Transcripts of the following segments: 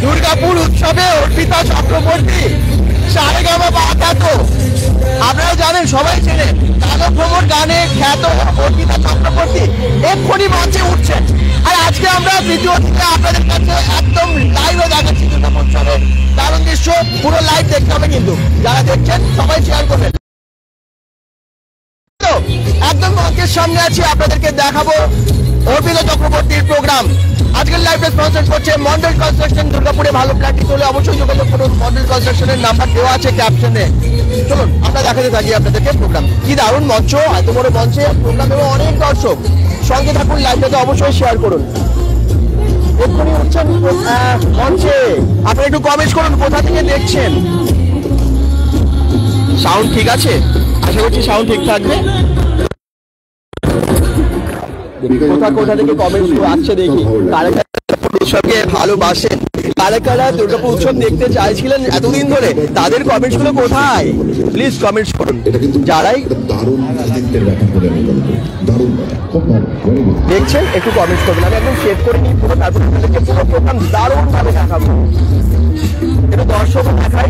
দুর্গাপুর উৎসবে অর্পিতা চক্রবর্তী সারেগামা খ্যাত, আপনারা জানেন, সবাই চেনেন, গানক ভ্রমণ গানে খ্যাত অর্পিতা চক্রবর্তী এক্ষুনি মঞ্চে উঠছেন। আর আজকে আমরা ভিডিও থেকে আপনাদের কাছে একদম লাইভে দেখাচ্ছি দুর্গাপুর উৎসবের দারুণ দৃশ্য। পুরো লাইভ দেখতে হবে, কিন্তু যারা দেখছেন সবাই শেয়ার করবেন। একদম মঞ্চের সামনে আছি, আপনাদেরকে দেখাবো অর্পিতা চক্রবর্তীর প্রোগ্রাম। আজকের লাইভে স্পন্সর করছে মন্ডল কনস্ট্রাকশন। দুর্গাপুরে ভালো প্ল্যাটটি হলে অবশ্যই যোগাযোগ করুন। মন্ডল কনস্ট্রাকশনের নাম্বার দেওয়া আছে ক্যাপশনে। চলুন আমরা দেখাতে থাকি আপনাদেরকে প্রোগ্রাম। কি দারুণ মঞ্চ, এত বড় মঞ্চে প্রোগ্রাম এবং অনেক দর্শক। সঙ্গে থাকুন, লাইভটাতে অবশ্যই শেয়ার করুন। এক্ষুনি উঠছেন মঞ্চে, আপনি একটু কমেন্ট করুন কোথা থেকে দেখছেন। সাউন্ড ঠিক আছে? আশা করছি সাউন্ড ঠিক থাকবে। কোথা থেকে কমেন্ট আসছে দেখি। কারা উৎসবকে ভালোবাসেন, কারা দুর্গাপুর উৎসব দেখতে চাইছিলেন এতদিন ধরে, তাদের কমেন্টস গুলো কোথায়? প্লিজ কমেন্টস করুন। যারাই দেখছেন একটু কমেন্টস করবেন। আমি একদম সেভ করে নিই পুরো, তারপর আপনাদেরকে পুরো প্রোগ্রাম দারুণ ভাবে দেখাবো। একটু দর্শক দেখাই।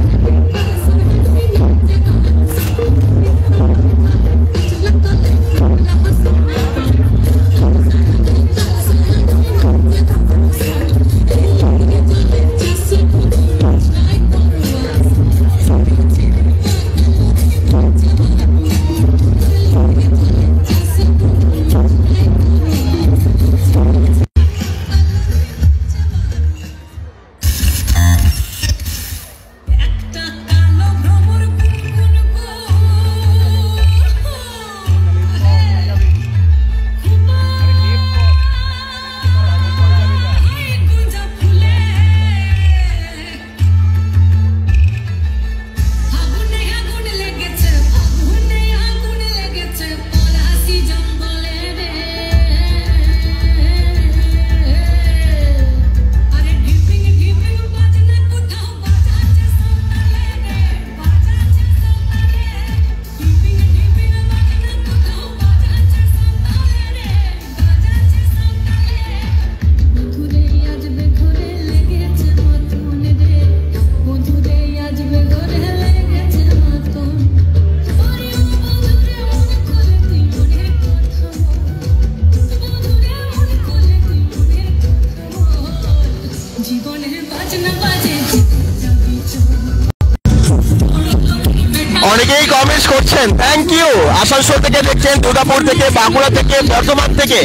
অনেকেই কমেন্টস করছেন, থ্যাংক ইউ। আসানসোল থেকে দেখছেন, দুর্গাপুর থেকে, বাঁকুড়া থেকে, বর্ধমান থেকে,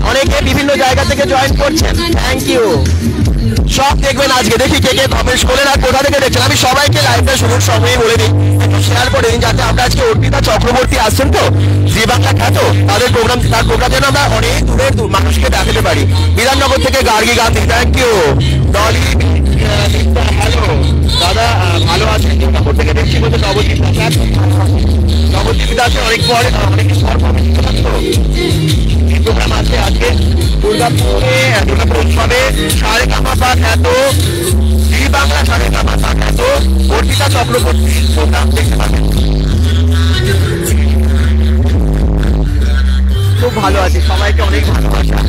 অনেকে বিভিন্ন জায়গা থেকে জয়েন করছেন, থ্যাংক ইউ। সব দেখবেন আজকে। দেখি কে কে কমেন্টস করলেন আর কোথা থেকে দেখছেন। আমি সবাইকে লাইভটা শুরুর সময়ই বলে দিই, একটু শেয়ার করে দিন, যাতে আমরা আজকে অর্পিতা চক্রবর্তী আসছেন তো, জি বাংলা খ্যাত, তার প্রোগ্রাম যেন আমরা অনেক দূরের মানুষকে দেখাতে পারি। বিধাননগর থেকে Gargi Gandhi, thank you. Dolly, hello দাদা, ভালো আছেন? দুর্গাপুর থেকে দেখছি বলতে নবদ্বীপ আছে, অনেক পরে অনেক প্রোগ্রাম আছে আজকে দুর্গাপুরে। দুর্গাপুর উৎসবে সারেগামা খ্যাত, জি বাংলা সারেগামা খ্যাত অর্পিতা চক্রবর্তীর প্রোগ্রাম দেখতে পাবেন। খুব ভালো আছে, সবাইকে অনেক ভালোবাসা।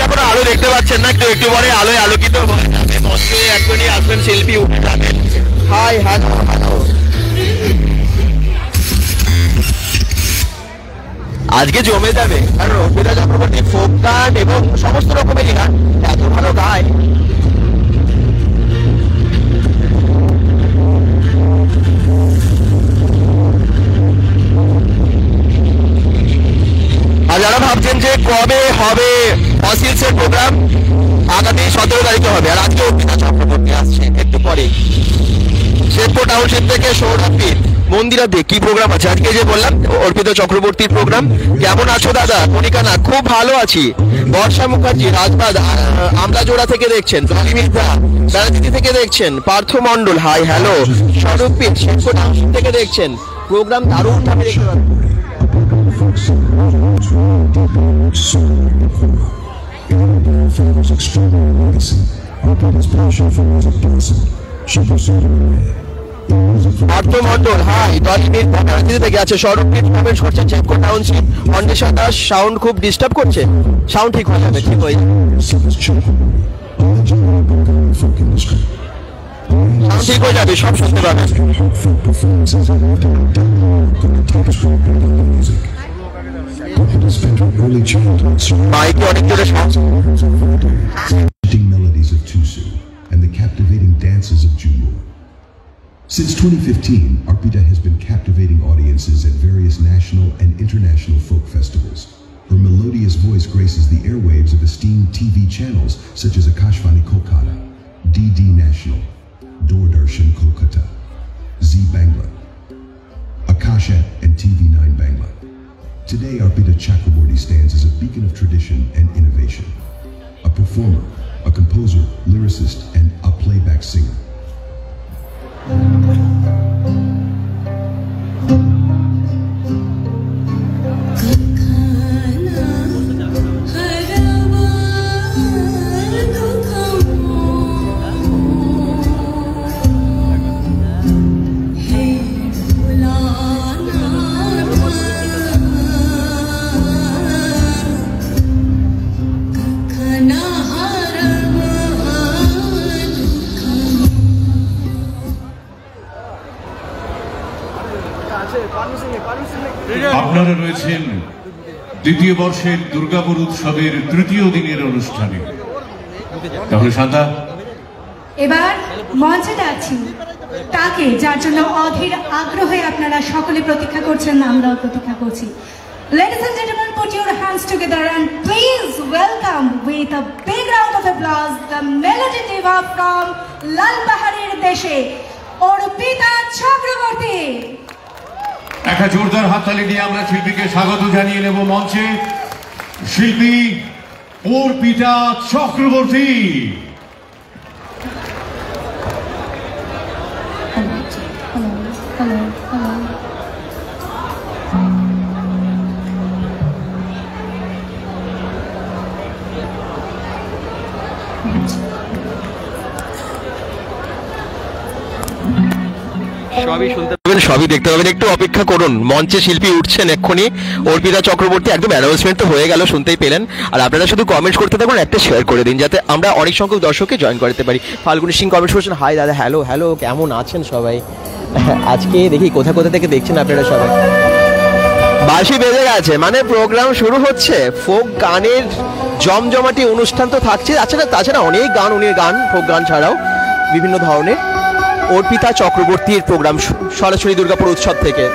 এখনো আলো দেখতে পাচ্ছেন না? একটু পরে আলোয় আলোকিত হয়ে যাবে মঞ্চে, এখনই আসবেন শিল্পী, উঠে যাবেন। Hi hello hello. আজকে জমে যাবে, কারণ অর্পিতা চক্রবর্তী ফোক গান এবং সমস্ত রকমেরই গান এত ভালো গায়। আর যারা ভাবছেন যে কবে হবে ফসিলসের প্রোগ্রাম, আগামী 17 তারিখে হবে। আর আজকে অর্পিতা চক্রবর্তী আসছে একটু পরে। শেরপুর টাউনশিপ থেকে সৌরভীর মন্দিরাতে কি প্রোগ্রাম আছে আজকে, যে বললাম অর্পিতা চক্রবর্তীর প্রোগ্রাম। কেমন আছো দাদা? কণিকা না, খুব ভালো আছি। বর্ষা মুখার্জি রাজবাদ আমলাজোড়া থেকে দেখছেন, মিত্রা বেড়াদিতি থেকে দেখছেন, পার্থ মন্ডল হাই হ্যালো, স্বরূপীর শেরপুর টাউনশিপ থেকে দেখছেন। প্রোগ্রাম দারুণ ভাবে দেখতে পাবেন। পার্থ মন্ডল হাই 10 মিনিট ভোটারদের থেকে আছে। সৌরভীর কমেন্ট করছে চেপকো টাউনশিপ অন্বেষা দাস সাউন্ড খুব ডিস্টার্ব করছে। সাউন্ড ঠিক হয়ে যাবে, ঠিক হয়ে যাবে, ঠিক হয়ে যাবে, সব শুনতে পাবেন। মাইকে অনেক জোরে melodies of Tusu and the captivating dances of Jumbo. Since 2015, Arpita has been captivating audiences at various national and international folk festivals. Her melodious voice graces the airwaves of esteemed TV channels such as Akashvani Kolkata, DD National, Doordarshan Kolkata, Z Bangla, Akasha and TV9 Bangla. Today, Arpita Chakraborty stands as a beacon of tradition and innovation. A performer, a composer, lyricist, and a playback singer. আপনারা রয়েছেন দ্বিতীয় বর্ষের দুর্গাপুর উৎসবের তৃতীয় দিনের অনুষ্ঠানে। তাহলে শান্তা, এবার মঞ্চে ডাকছি তাকে যার জন্য অধীর আগ্রহে আপনারা সকলে প্রতীক্ষা করছেন, আমরাও প্রতীক্ষা করছি। Ladies and gentlemen, put your hands together and please welcome with a big round of applause the melody diva from লালপাহাড়ের দেশে অর্পিতা চক্রবর্তী। একটা জোরদার হাততালি দিয়ে আমরা শিল্পীকে স্বাগত জানিয়ে নেব মঞ্চে। শিল্পী অর্পিতা চক্রবর্তী। সবই শুনতে পাবেন, সবই দেখতে পাবেন, একটু অপেক্ষা করুন। মঞ্চে শিল্পী উঠছেন এক্ষুনি, অর্পিতা চক্রবর্তী। একদম অ্যানাউন্সমেন্ট তো হয়ে গেল, শুনতেই পেলেন। আর আপনারা শুধু কমেন্টস করতে থাকুন, একটা শেয়ার করে দিন যাতে আমরা অনেক সংখ্যক দর্শককে জয়েন করতে পারি। ফাল্গুনি সিং কমেন্টস করছেন, হাই দাদা, হ্যালো হ্যালো, কেমন আছেন সবাই? আজকে দেখি কোথা কোথা থেকে দেখছেন আপনারা সবাই। বাঁশি বেজে গেছে মানে প্রোগ্রাম শুরু হচ্ছে। ফোক গানের জমজমাটি অনুষ্ঠান তো থাকছে, তাছাড়া অনেক গান, ফোক গান ছাড়াও বিভিন্ন ধরনের। অর্পিতা চক্রবর্তীর প্রোগ্রাম সরাসরি দুর্গাপুর উৎসব থেকে।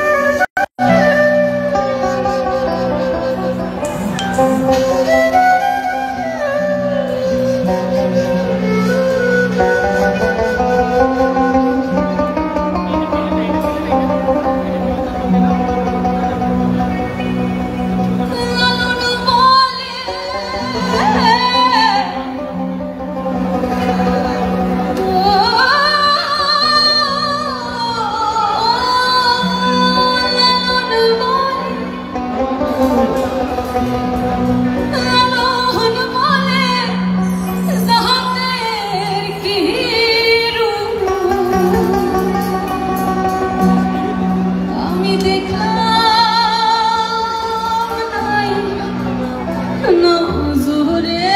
No, Zure.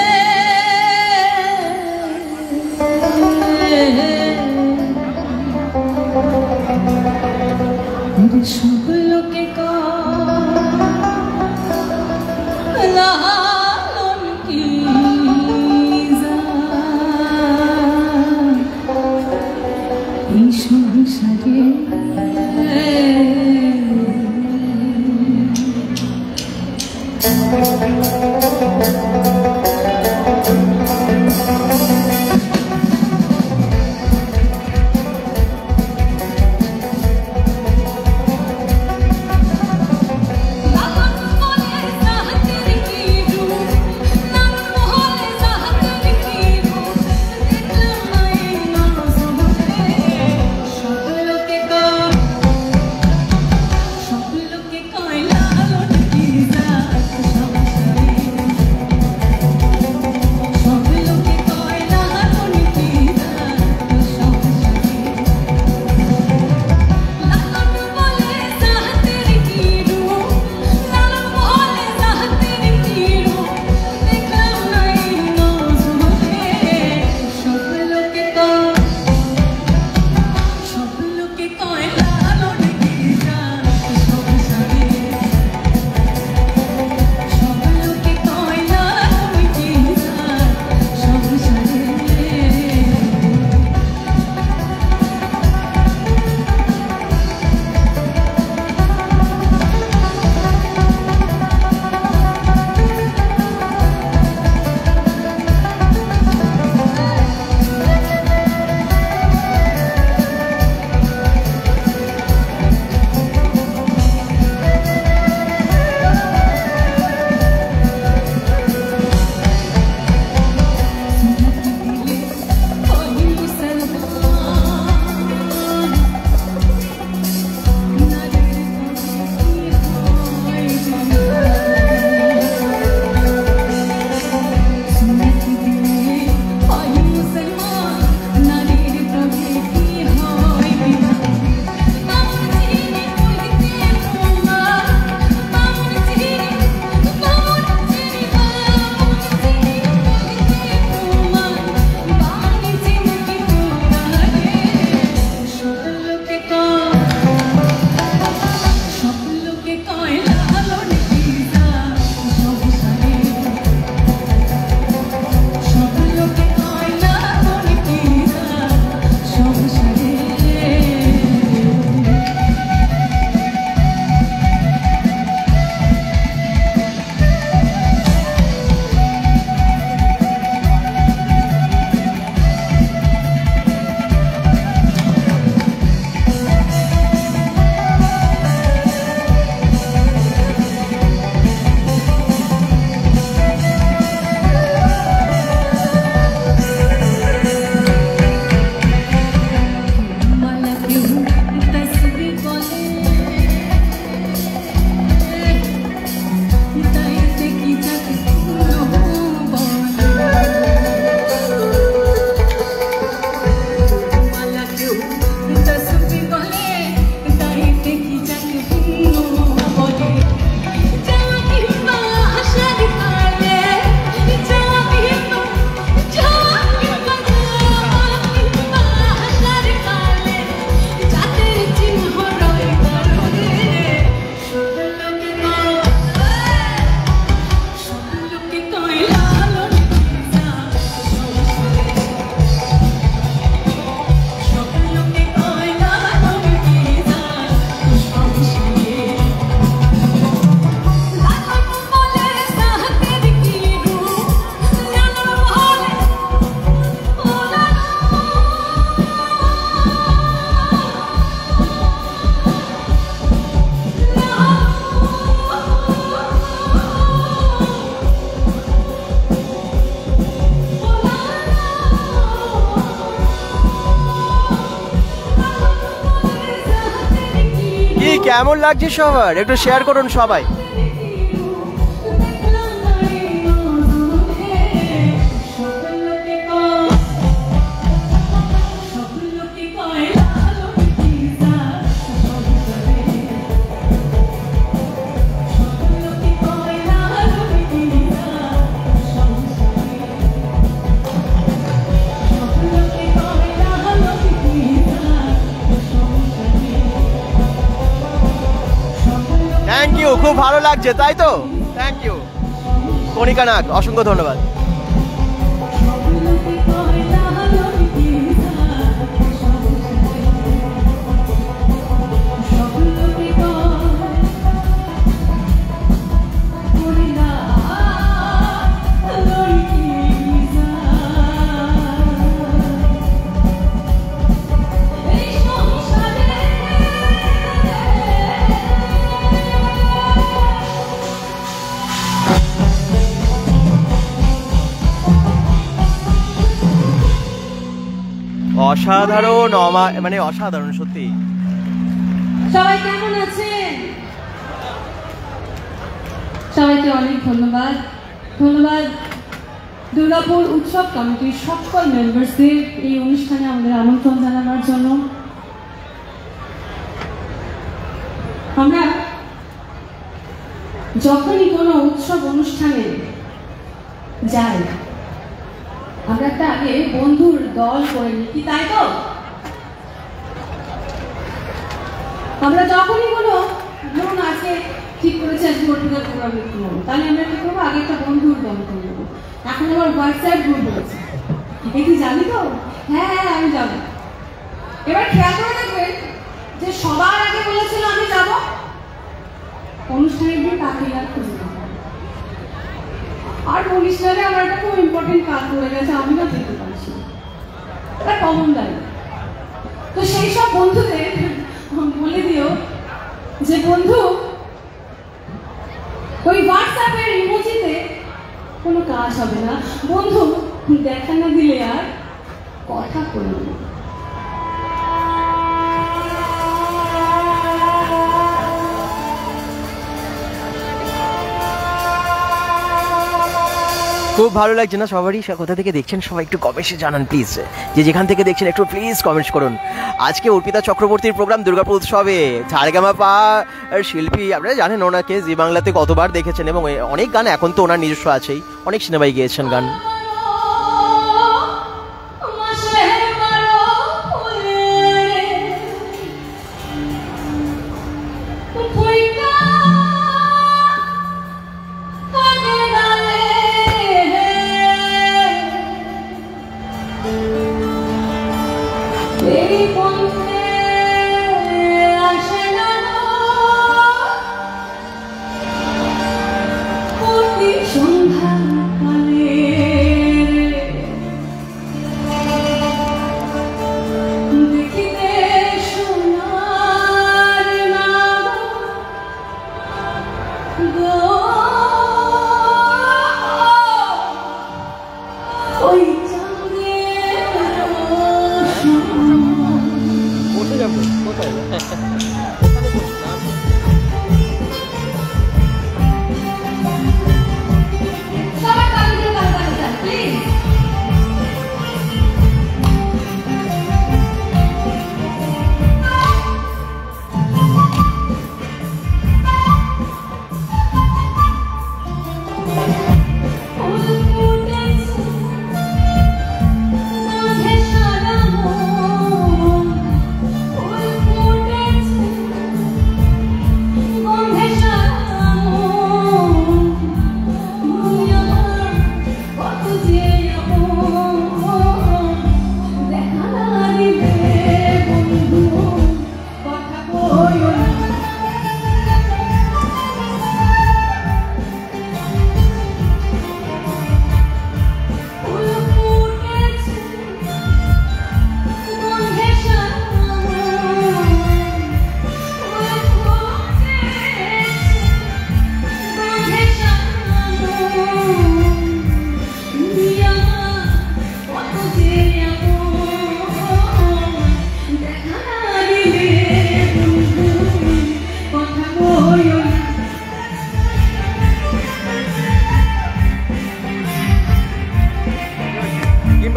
কেমন লাগছে সবার একটু শেয়ার করুন সবাই। থ্যাংক ইউ, খুব ভালো লাগছে তাই তো, থ্যাংক ইউ কণিকা নাগ, অসংখ্য ধন্যবাদ। অসাধারণ, মানে অসাধারণ সত্যি। সবাই কেমন আছেন? সবাইকে অনেক ধন্যবাদ। ধন্যবাদ দুর্গাপুর উৎসব কমিটির সকল মেম্বারসদের এই অনুষ্ঠানে আমাদের আমন্ত্রণ জানানোর জন্য। আমরা যখনই কোনো উৎসব অনুষ্ঠানে যাই আমরা একটা আগে বন্ধুর দল করে নিই, কি তাই তো? আমরা যখনই কোনো ধরুন আজকে ঠিক করেছি আজকে অর্পিতার প্রোগ্রাম দেখতে যাবো, তাহলে আমরা কি করবো, আগে একটা বন্ধুর দল করে নেবো। এখন আবার হোয়াটসঅ্যাপ গ্রুপ হয়েছে, এই কি জানি তো, হ্যাঁ হ্যাঁ আমি যাবো। এবার খেয়াল করে দেখবেন যে সবার আগে বলেছিল আমি যাবো, অনুষ্ঠানের দিন তাকে আর খুঁজে নেবো। আর বলিস না রে, আমার একটা খুব ইম্পর্টেন্ট কাজ পড়ে গেছে, আমি না যেতে পারছি, এটা কমন দাঁড়িয়ে। তো সেই সব বন্ধুদের বলে দিও যে বন্ধু ওই হোয়াটসঅ্যাপের ইমোজিতে কোনো কাজ হবে না, বন্ধু দেখা না দিলে আর কথা বলবো না। খুব ভালো লাগছে না সবারই? কোথা থেকে দেখছেন সবাই একটু কমেন্টে জানান প্লিজ, যে যেখান থেকে দেখছেন একটু প্লিজ কমেন্টস করুন। আজকে অর্পিতা চক্রবর্তীর প্রোগ্রাম দুর্গাপুর উৎসবে সারেগামাপা শিল্পী, আপনারা জানেন ওনাকে জি বাংলাতে কতবার দেখেছেন, এবং অনেক গান এখন তো ওনার নিজস্ব আছেই, অনেক সিনেমায় গিয়েছেন গান। সন্ধ্যা কালে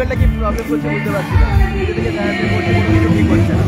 মোবাইলটা কি প্রবলেম করছে বুঝতে পারছি না, নিজে থেকে থেরাপি করছে কোনো কিছু ঠিক হচ্ছে না।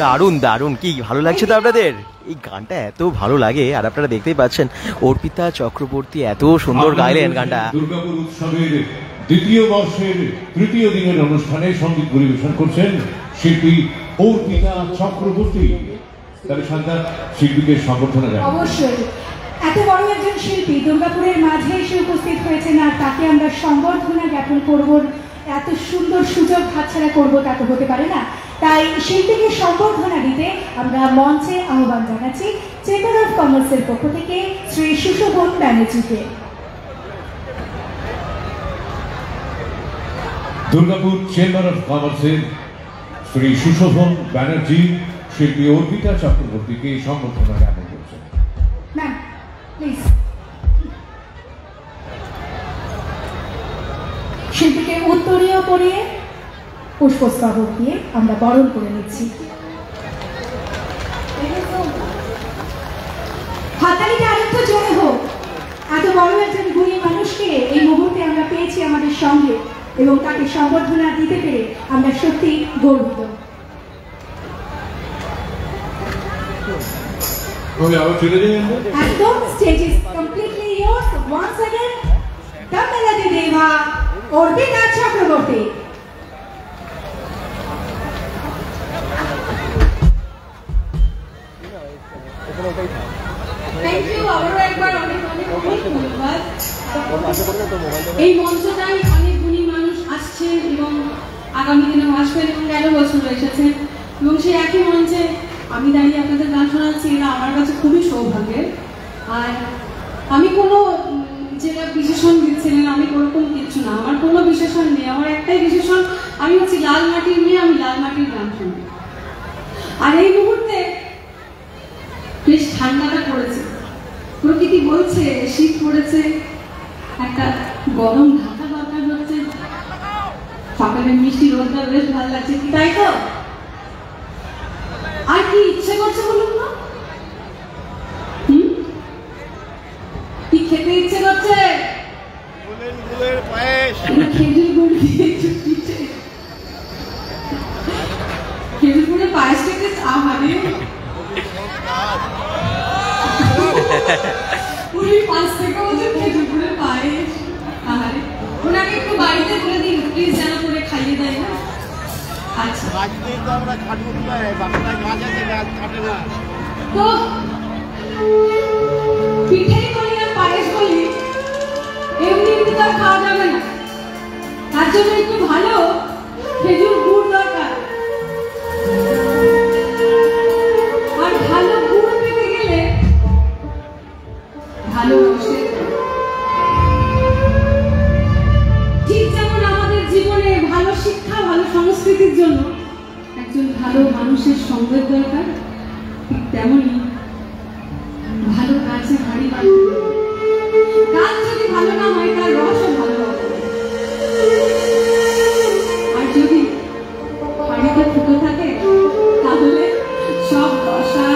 দারুণ দারুণ, কি ভালো লাগছে তো আপনাদের? এই গানটা এত ভালো লাগে, আর আপনারা দেখতেই পাচ্ছেন অর্পিতা চক্রবর্তী এত সুন্দর গাইলেন গানটা। দুর্গাপুর উৎসবের দ্বিতীয় বর্ষের তৃতীয় দিনের অনুষ্ঠানে সঙ্গীত পরিবেশন করছেন শিল্পী অর্পিতা চক্রবর্তী। তাহলে সন্ধ্যা শিল্পীকে সংবর্ধনা জানাই। অবশ্যই এত বড় একজন শিল্পী দুর্গাপুরের মাঝে এসে উপস্থিত হয়েছেন, আর তাকে আমরা সংবর্ধনা জ্ঞাপন করব, এত সুন্দর সুযোগ হাতছাড়া করবো তা তো হতে পারে না। তাই শিল্পীকে সংবর্ধনা দিতে আমরা মঞ্চে আহ্বান জানাচ্ছি চেম্বার অফ কমার্সের পক্ষ থেকে শ্রী সুশোভন ব্যানার্জিকে। দুর্গাপুর চেম্বার অফ কমার্সের শ্রী সুশোভন ব্যানার্জি শিল্পী অর্পিতা চক্রবর্তীকে সংবর্ধনা জ্ঞাপন করছেন। Ma'am please. শিল্পীকে উত্তরীয় পরিয়ে পুষ্পস্তবক দিয়ে আমরা বরণ করে নিচ্ছি। হাতে দাঁড়িয়েছে আমাদের সঙ্গে এবং তাকে সম্বর্ধনা দিতে পেরে আমরা সত্যি গর্বিত। একদম stage is completely yours. Once again, the melody diva Arpita Chakraborty. Thank you, আবারও একবার অনেক অনেক অনেক ধন্যবাদ। এই মঞ্চটাই অনেক গুণী মানুষ আসছেন এবং আগামী দিনেও আসবেন এবং 11 বছর এসেছেন এবং সেই একই মঞ্চে আমি দাঁড়িয়ে আপনাদের গান শোনাচ্ছি, এটা আমার কাছে খুবই সৌভাগ্যের। আর আমি কোনো যেটা বিশেষণ দিচ্ছিলেন, আমি ওরকম কিচ্ছু না, আমার কোনো বিশেষণ নেই। আমার একটাই বিশেষণ, আমি হচ্ছি লাল মাটির মেয়ে, আমি লাল মাটির গান শুনি। আর এই মুহূর্তে বেশ ঠান্ডাটা পড়েছে, প্রকৃতি বলছে শীত পড়েছে, একটা গরম ঢাকা দরকার হচ্ছে, সকালে মিষ্টি রোদটা বেশ ভালো লাগছে, কি তাই তো? আর কি ইচ্ছে করছে বলুন তো? কি খেতে ইচ্ছে করছে? খেজুর গুড় দিয়ে খেজুর গুড়ের পায়েস খেতে আহারে উনি 5 থেকে বছর খেজুর গুড়ের পায়েস, আহারে ওনাকে একটু বাড়িতে বলে দিন প্লিজ যেন করে খাইয়ে দেয় না। আচ্ছা তো পিঠেই বলি আর পায়েস বলি, এমনি এমনি তো খাওয়া যাবে না, তার জন্য একটু ভালো খেজুর গুড় দরকার। আর ভালো গুড় পেতে গেলে ভালো রসের, ঠিক যেমন আমাদের জীবনে ভালো শিক্ষা ভালো সংস্কৃতির জন্য একজন ভালো মানুষের সঙ্গের দরকার, ঠিক তেমনই ভালো গাছে হাড়ি বাঁধতে, গাছ যদি ভালো না হয় তার রসও ভালো হবে, আর যদি হাড়িতে ফুটো থাকে তাহলে সব রসা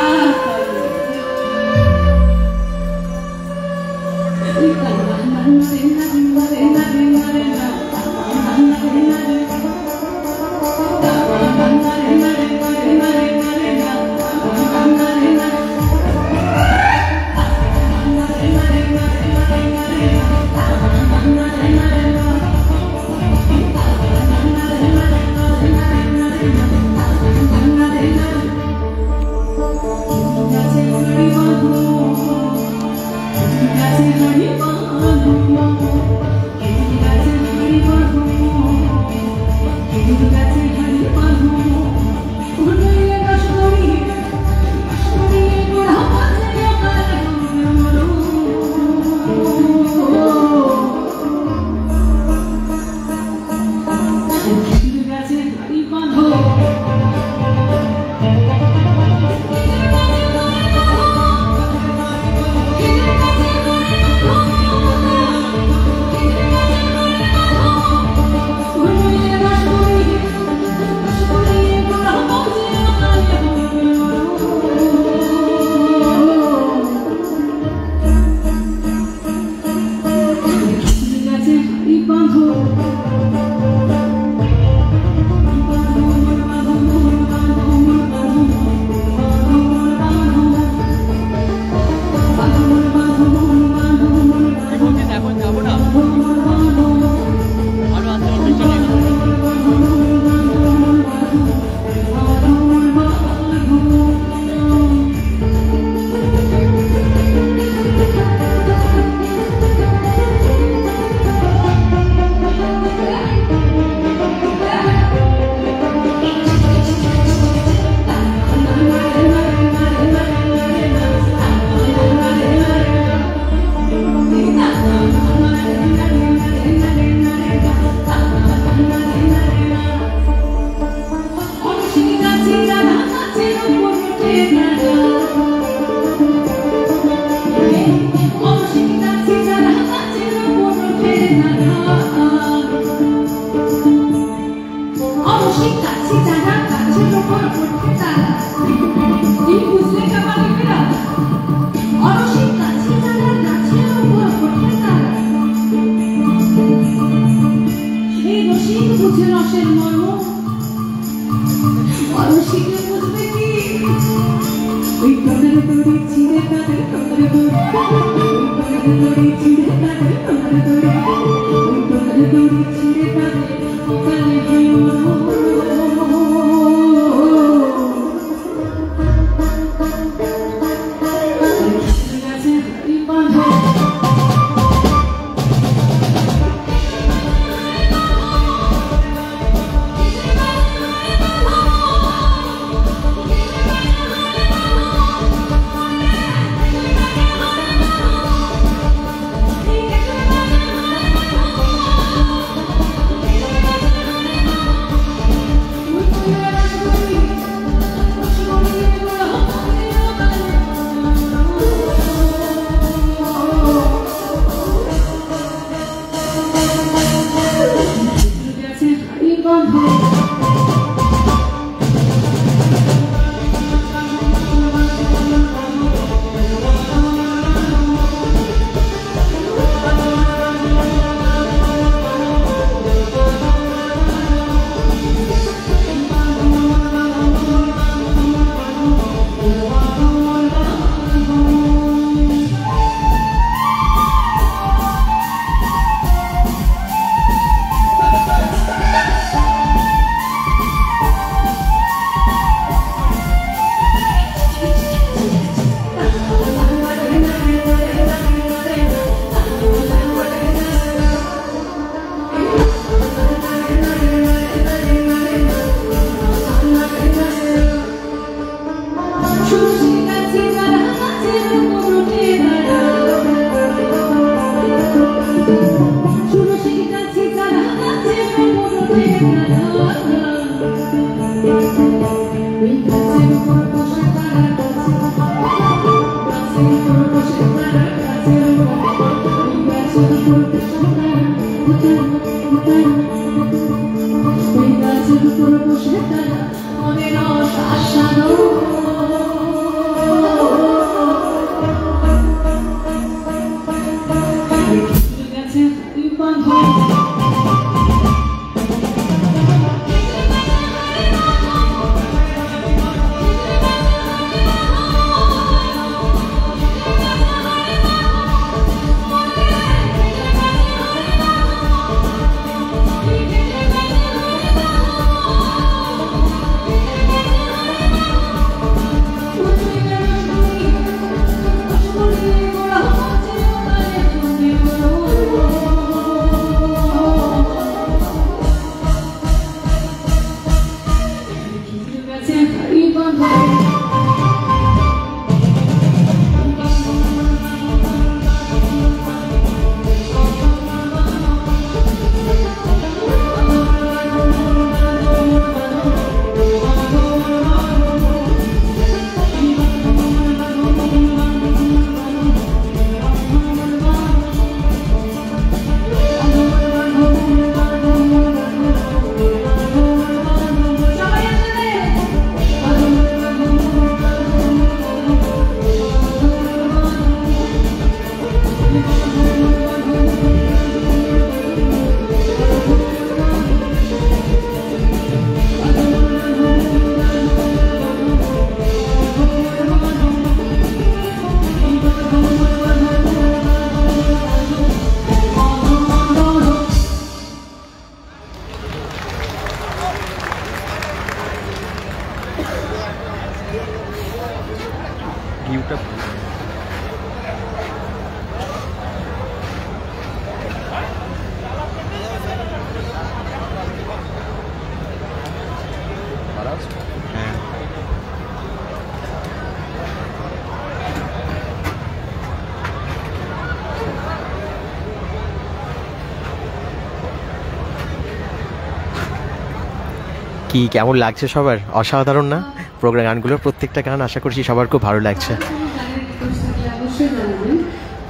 কি কেমন লাগছে সবার? অসাধারণ না? প্রোগ্রাম গানগুলোর প্রত্যেকটা গান আশা করছি সবার খুব ভালো লাগছে।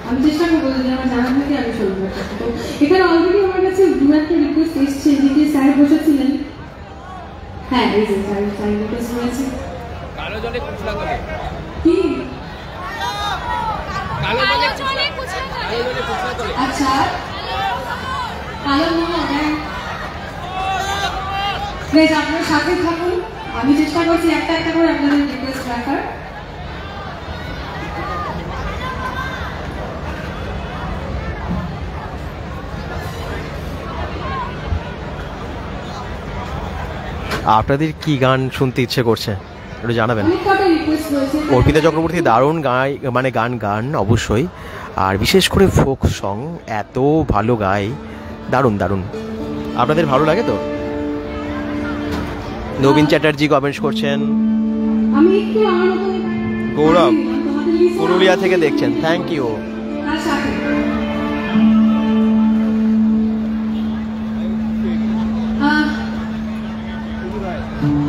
আমি চেষ্টা করবো যদি আমার জানা থাকে আমি শুনবো। তো এখানে অলরেডি আমার কাছে দু একটা রিকোয়েস্ট এসছে, এদিকে স্যার বসেছিলেন। হ্যাঁ এই যে স্যার রিকোয়েস্ট করেছে কালো জলে কুচলা করে কি কালো জলে কুচলা করে। আচ্ছা কালো মনে প্লিজ আপনার সাথে থাকুন, আমি চেষ্টা করছি একটা একটা করে আপনাদের রিকোয়েস্ট রাখার। আপনাদের কি গান শুনতে ইচ্ছে করছে একটু জানাবেন। অনেক কটা রিকোয়েস্ট রয়েছে। অর্পিতা চক্রবর্তী দারুণ গান অবশ্যই, আর বিশেষ করে ফোক সং এত ভালো গায়, দারুণ দারুণ। আপনাদের ভালো লাগে তো? নবীন চ্যাটার্জি কমেন্টস করছেন। আমি একটু আমার মতো গৌরব তোমাদের লিস্ট পুরুলিয়া থেকে দেখছেন, থ্যাংক ইউ। তার সাথে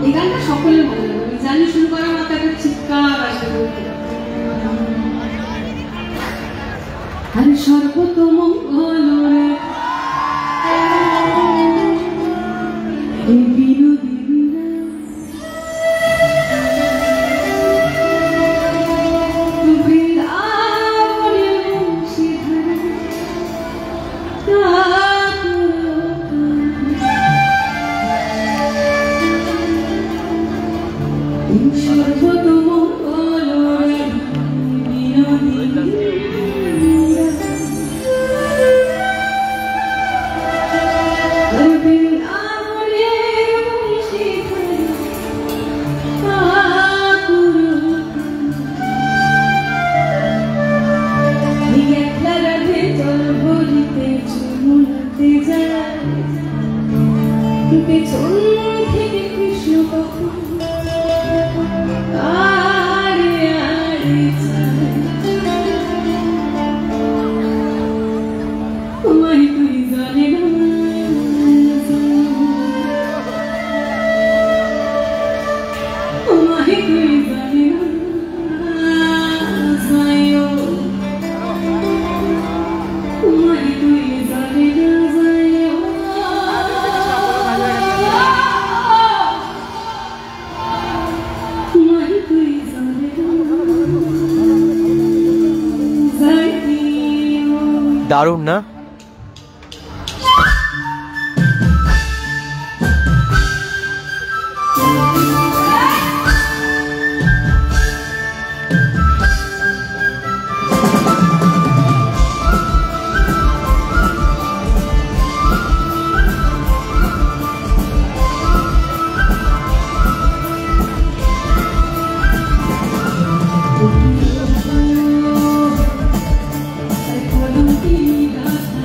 এই গানটা সকলের ভালো লাগে। আমি জানি শুরু করার মাত্র একটা চিৎকার আসবে। আরে সর্বতমঙ্গল রে এই বিনোদিনী বৃন্দাবনে বংশীধর সর্বতমঙ্গল রে বিনোদিনী পেছন থেকে কৃষ্ণ কখন আরে আরে তোমায় তুই জানে না তোমায় তুই জানে না তোমায় তুই জানে না দারুণ না? I couldn't be that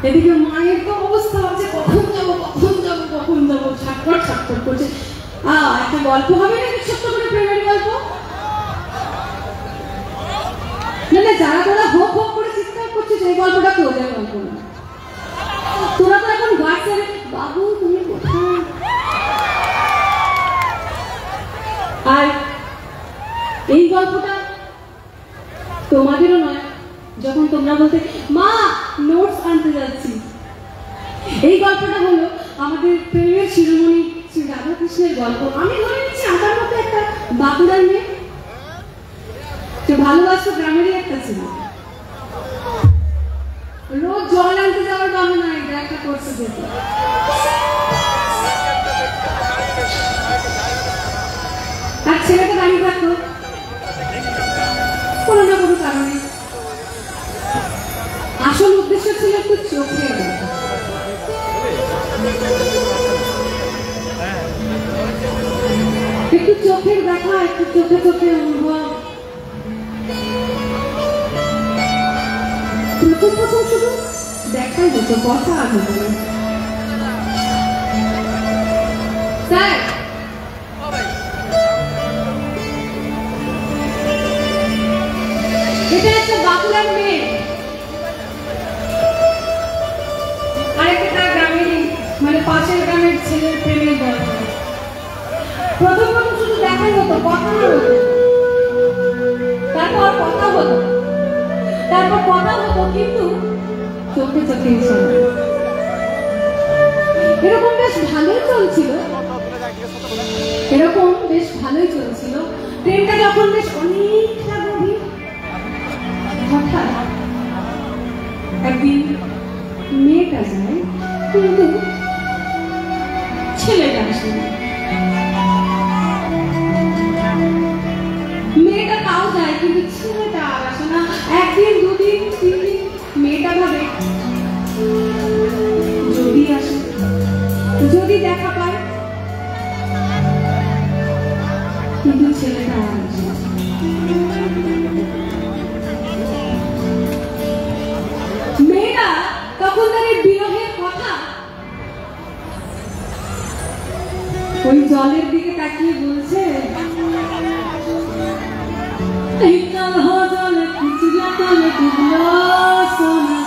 এদিকে মায়ের তো অবস্থা হচ্ছে কখন যাবো ছাটপট ছাটপট করছে। একটা গল্প হবে নাকি ছোট্ট করে প্রেমের গল্প? না না, যারা তোরা হোক হোক করে চিৎকার করছিস এই গল্পটা তোদের গল্প না। তোরা তো এখন গাছে বাবু তুমি কোথায়? আর এই গল্পটা তোমাদেরও নয়। যখন তোমরা বলতে মা নোটস আনতে যাচ্ছি, এই গল্পটা হলো আমাদের প্রেমের শিরোমণি শ্রী রাধা কৃষ্ণের গল্প। আমি ধরে নিচ্ছি আমার মতো একটা বাঁকুড়ার মেয়ে, যে ভালোবাসা গ্রামেরই একটা ছিল, রোজ জল আনতে যাওয়ার বাহানা নাই, দেখা করছে যেত। তার ছেলেটা দাঁড়িয়ে থাকতো কোনো না কোনো কারণে। আসল উদ্দেশ্য ছিল একটু চোখে দেখা, একটু চোখের দেখা, একটু চোখে চোখে অনুভব। প্রথম প্রথম শুধু দেখাই হতো, কথা আর হতো না। স্যার, এটা একটা বাঁকুড়ার মেয়ে, আরেকটা গ্রামেরই, মানে পাশের গ্রামের ছেলের প্রেমের গল্প। প্রথম প্রথম শুধু দেখাই হতো, কথা হতো, তারপর কথা হতো, তারপর কথা হতো, কিন্তু চোখে চোখে এরকম বেশ ভালোই চলছিল, এরকম বেশ ভালোই চলছিল। ট্রেনটা যখন বেশ অনেকটা গভীর, হঠাৎ একদিন মেয়েটা যায়, কিন্তু ছেলেটা আসে। মেয়েটা তাও যায়, কিন্তু ছেলেটা আর আসে না। একদিন, দুদিন, তিনদিন, মেয়েটা ভাবে যদি আসে, যদি দেখা পায়, কিন্তু ছেলেটা আর আসে না। মেয়েটা তখন তার বিরহের কথা ওই জলের দিকে তাকিয়ে বলছে, এই কালো জলে কুচুলা তলে ডুবলো সোনা,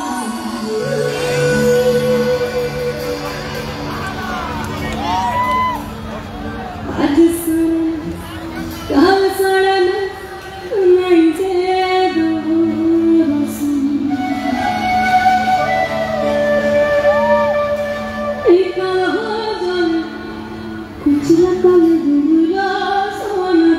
আজ কাল সরানা নাই যে দোরসি, এই কালো জলে কুচুলা তলে ডুবলো সোনা,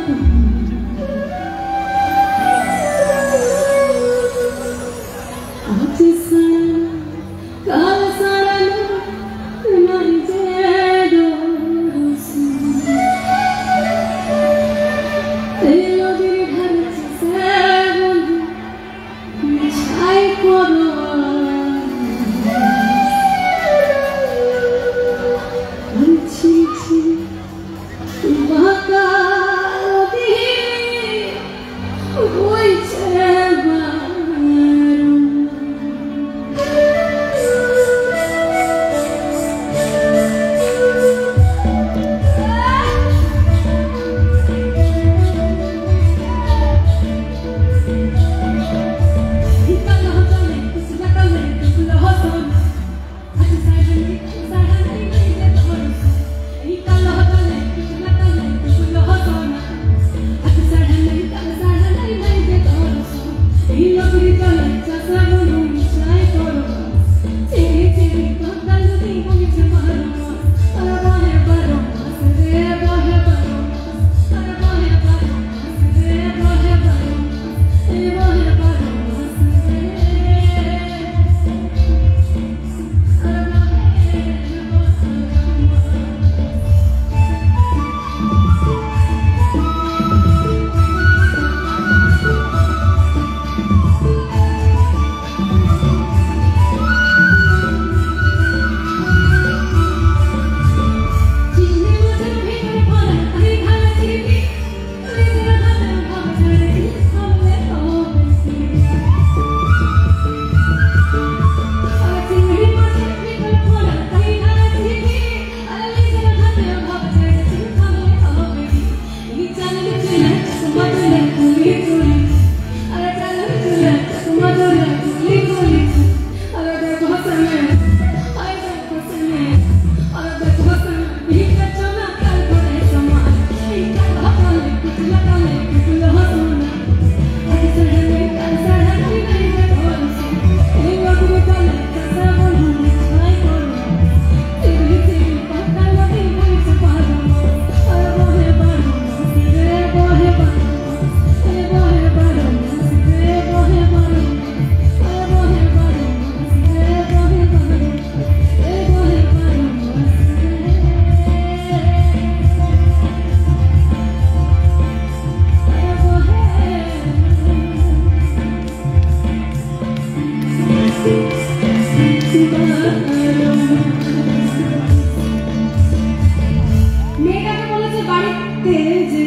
বাড়িতে যে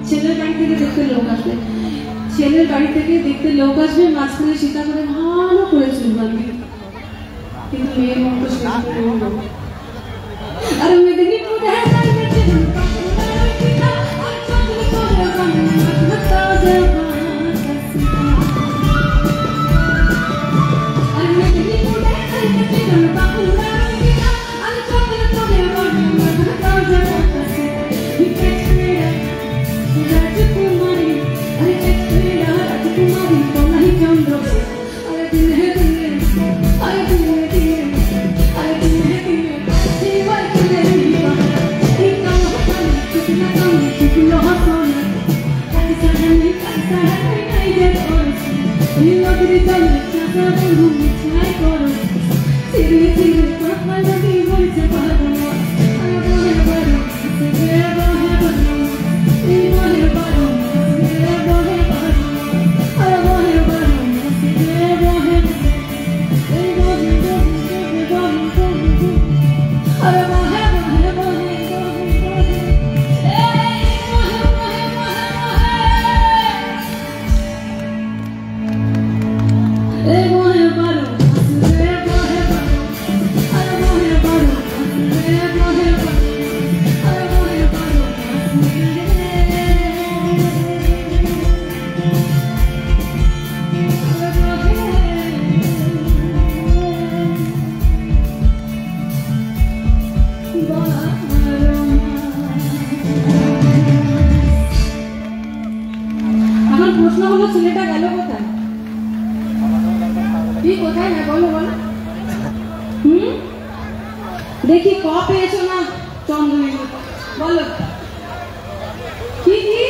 ছেলের বাড়ি থেকে দেখতে লোক আসবে, ছেলের বাড়ি থেকে দেখতে লোক আসবে, মাঝখানে সীতা করে ভালো করে চুল বাঁধবে, কিন্তু মেয়ের মতো আর মেদিনীপুরে দেখি ক পেয়েছো না চন্দ্রবিন্দু বলো কি কি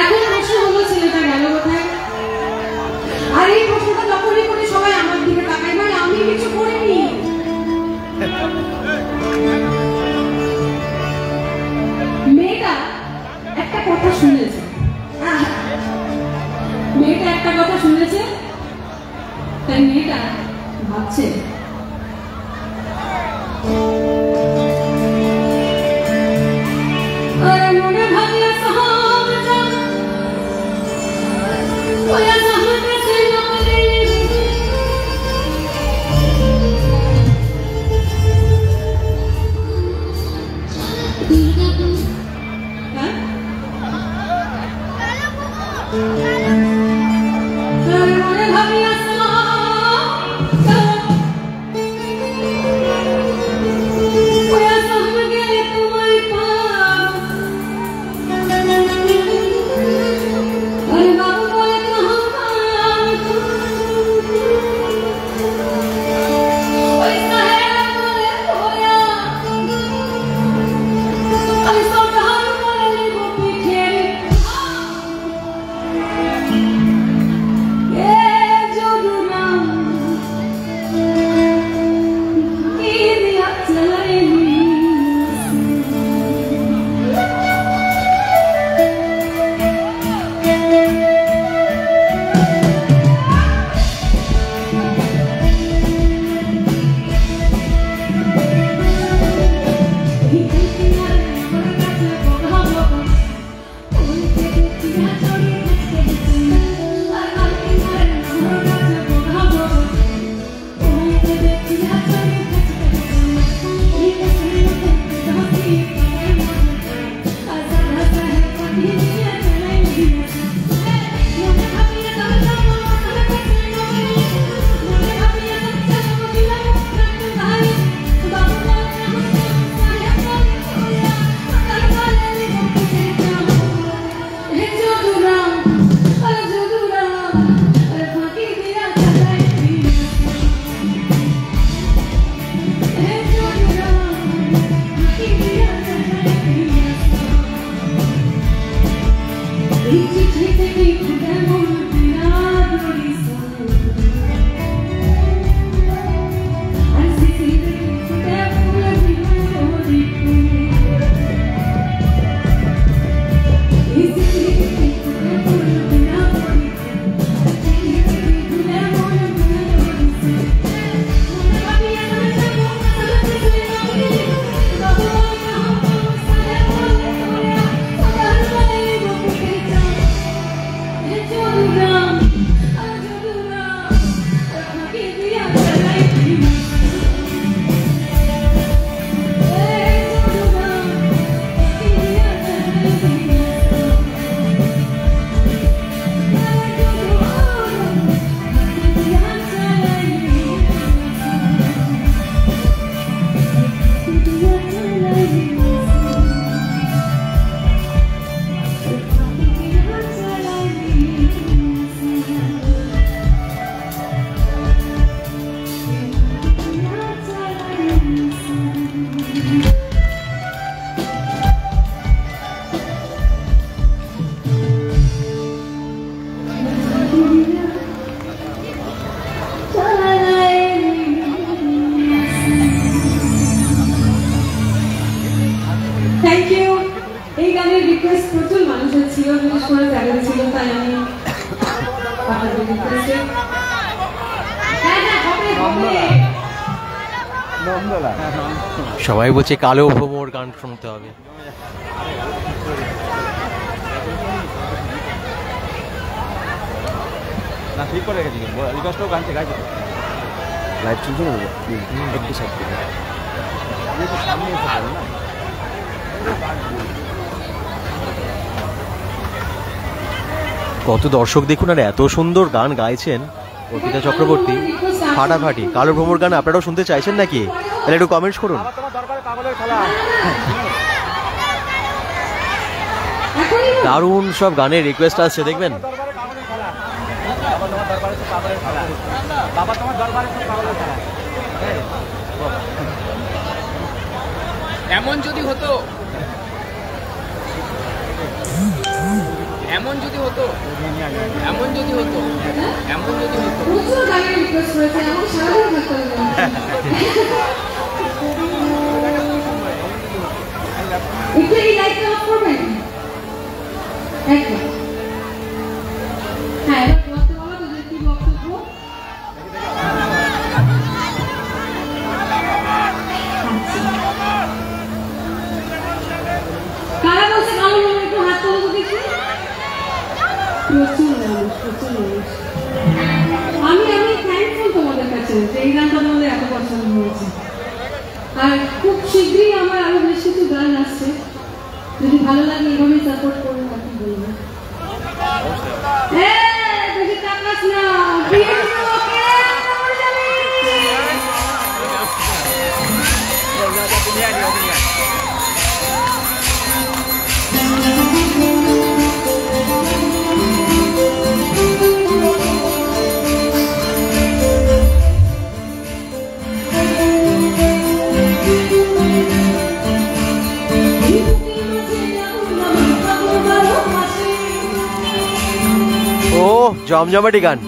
এখন প্রশ্ন হলো ছেলেটা গেল কোথায়? আর এই প্রশ্নটা যখনই করি সবাই আমার দিকে তাকায়, ভাই আমি কিছু করিনি। মেয়েটা একটা কথা শুনেছে, মেয়েটা একটা কথা শুনেছে, তাই মেয়েটা ভাবছে মনে ভাবিয়া সহজ ওয়া সহজ সে নকলে মনে ভাবিয়া আছে। হ্যাঁ হ্যাঁ হবে হবে। সবাই বলছে কালো ভ্রমর গান শুনতে হবে। না ঠিক করে রেখেছি রিকোয়েস্টও গান গাইছে লাইভ চলছে না একটু সাইড করে সামনে এসে পড়ে না। কত দর্শক দেখুন, আর এত সুন্দর গান গাইছেন অর্পিতা চক্রবর্তী, ফাটাফাটি। কালো ভ্রমর গান আপনারাও শুনতে চাইছেন নাকি? তাহলে একটু কমেন্টস করুন। দারুণ সব গানের রিকোয়েস্ট আসছে, দেখবেন। এমন যদি হতো, এমন যদি হতো, এমন যদি হতো, এমন যদি হতো। প্রচুর গানের রিকোয়েস্ট করেছে, আমাকে সারাদিন থাকতে হবে। একটু এই লাইটটা অফ করবেন একবার। হ্যাঁ এবার বলতে বলো তোদের কি বক্তব্য। কারা বলছে কালো ভ্রমর, একটু হাত তোলো তো দেখি। প্রচুর মানুষ, প্রচুর মানুষ। আমি থ্যাঙ্কফুল তোমাদের কাছে যে এই গানটা তোমাদের এত পছন্দ হয়েছে। আর খুব শীঘ্রই আমার আরো বেশ কিছু গান আসছে, যদি ভালো লাগে এইভাবেই সাপোর্ট করুন। বাকি বলবো বেশি তাকাস না, ও জমজমাটি গান।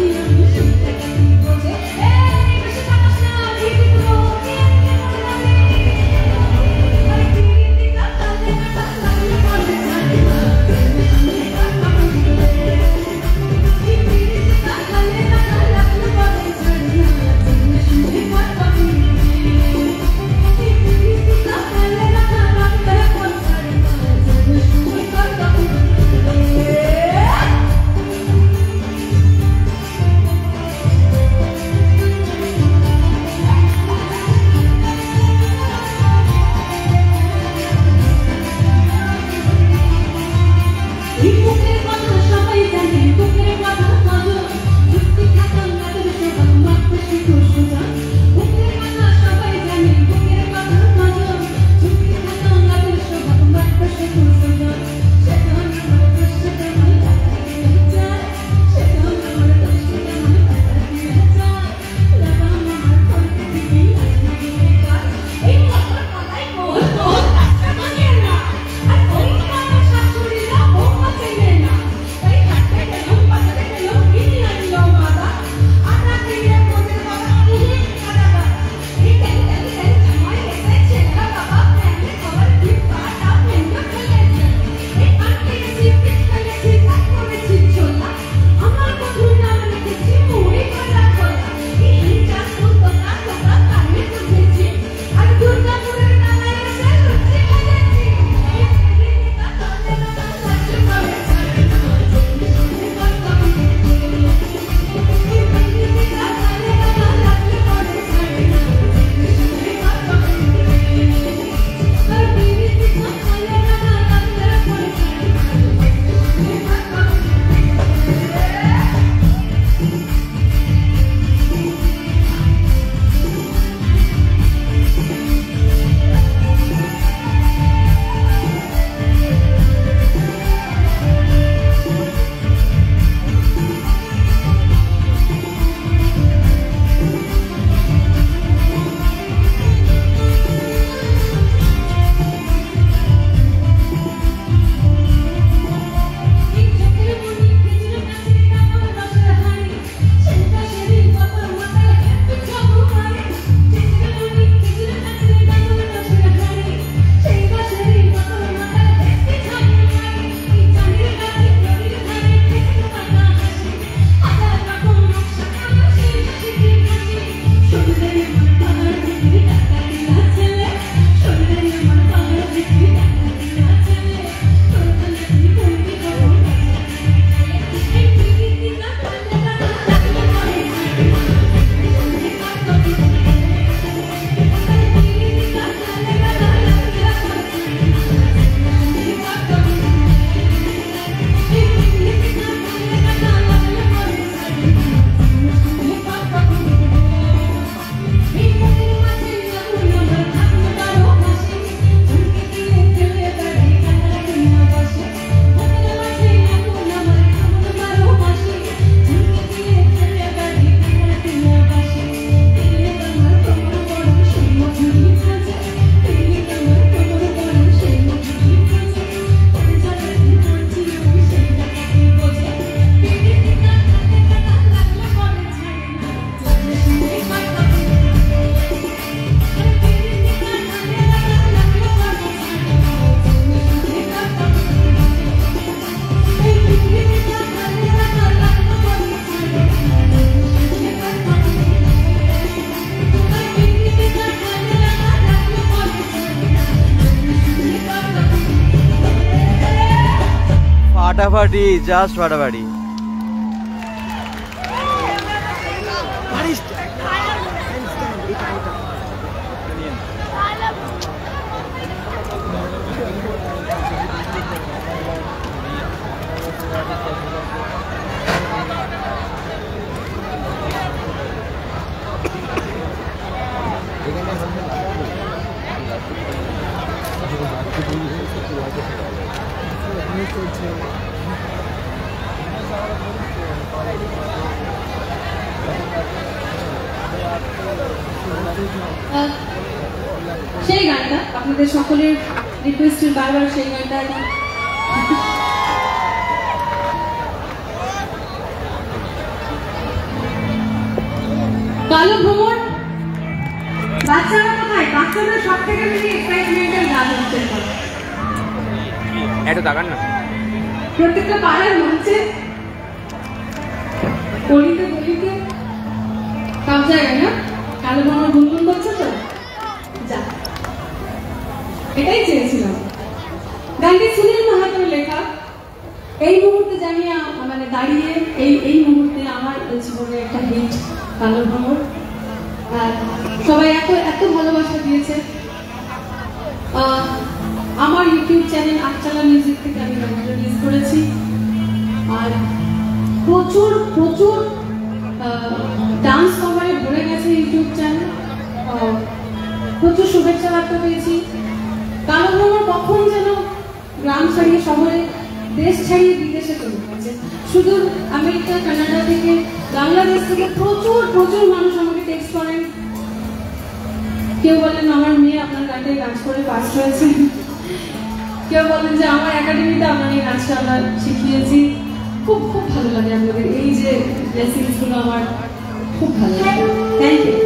Thank you. ফাটাফাটি, জাস্ট ফাটাফাটি। সেই গানটা আপনাদের সকলের রিকোয়েস্টের বারবার সেই গানটা কালো ভ্রমণ। বাচ্চারা কোথায়? বাচ্চাদের সব থেকে বেশি এক্সাইটমেন্টের গান হচ্ছে একটু তাকান না। প্রত্যেকটা পাড়ার মঞ্চে গলিতে গলিতে সব জায়গায় না কালো ভ্রমণ গুনগুন করছে তো যা, এটাই চেয়েছিলাম। গানটি সুনীল মাহাতোর লেখা। এই মুহূর্তে জানি মানে দাঁড়িয়ে এই মুহূর্তে আমার জীবনে একটা হিট কালো ভ্রমণ। আর সবাই এত ভালোবাসা দিয়েছে। আমার ইউটিউব চ্যানেল আটচালা মিউজিক থেকে আমি গানটা রিলিজ করেছি। আর প্রচুর প্রচুর ডান্স কভারে ভরে গেছে ইউটিউব চ্যানেল। প্রচুর শুভেচ্ছা বার্তা পেয়েছি। কালো ভ্রমণ কখন যেন গ্রাম ছাড়িয়ে শহরে, দেশ ছাড়িয়ে বিদেশে চলে গেছে। শুধু আমেরিকা, কানাডা থেকে, বাংলাদেশ থেকে প্রচুর প্রচুর মানুষ আমাকে টেক্সট করেন। কেউ বলেন আমার মেয়ে আপনার গানটায় ডান্স করে পাস হয়েছে, কেউ বলেন যে আমার একাডেমিতে আপনার এই নাচটা আমরা শিখিয়েছি। খুব খুব ভালো লাগে আপনাদের এই যে ব্লেসিংসগুলো, আমার খুব ভালো লাগে। Thank you.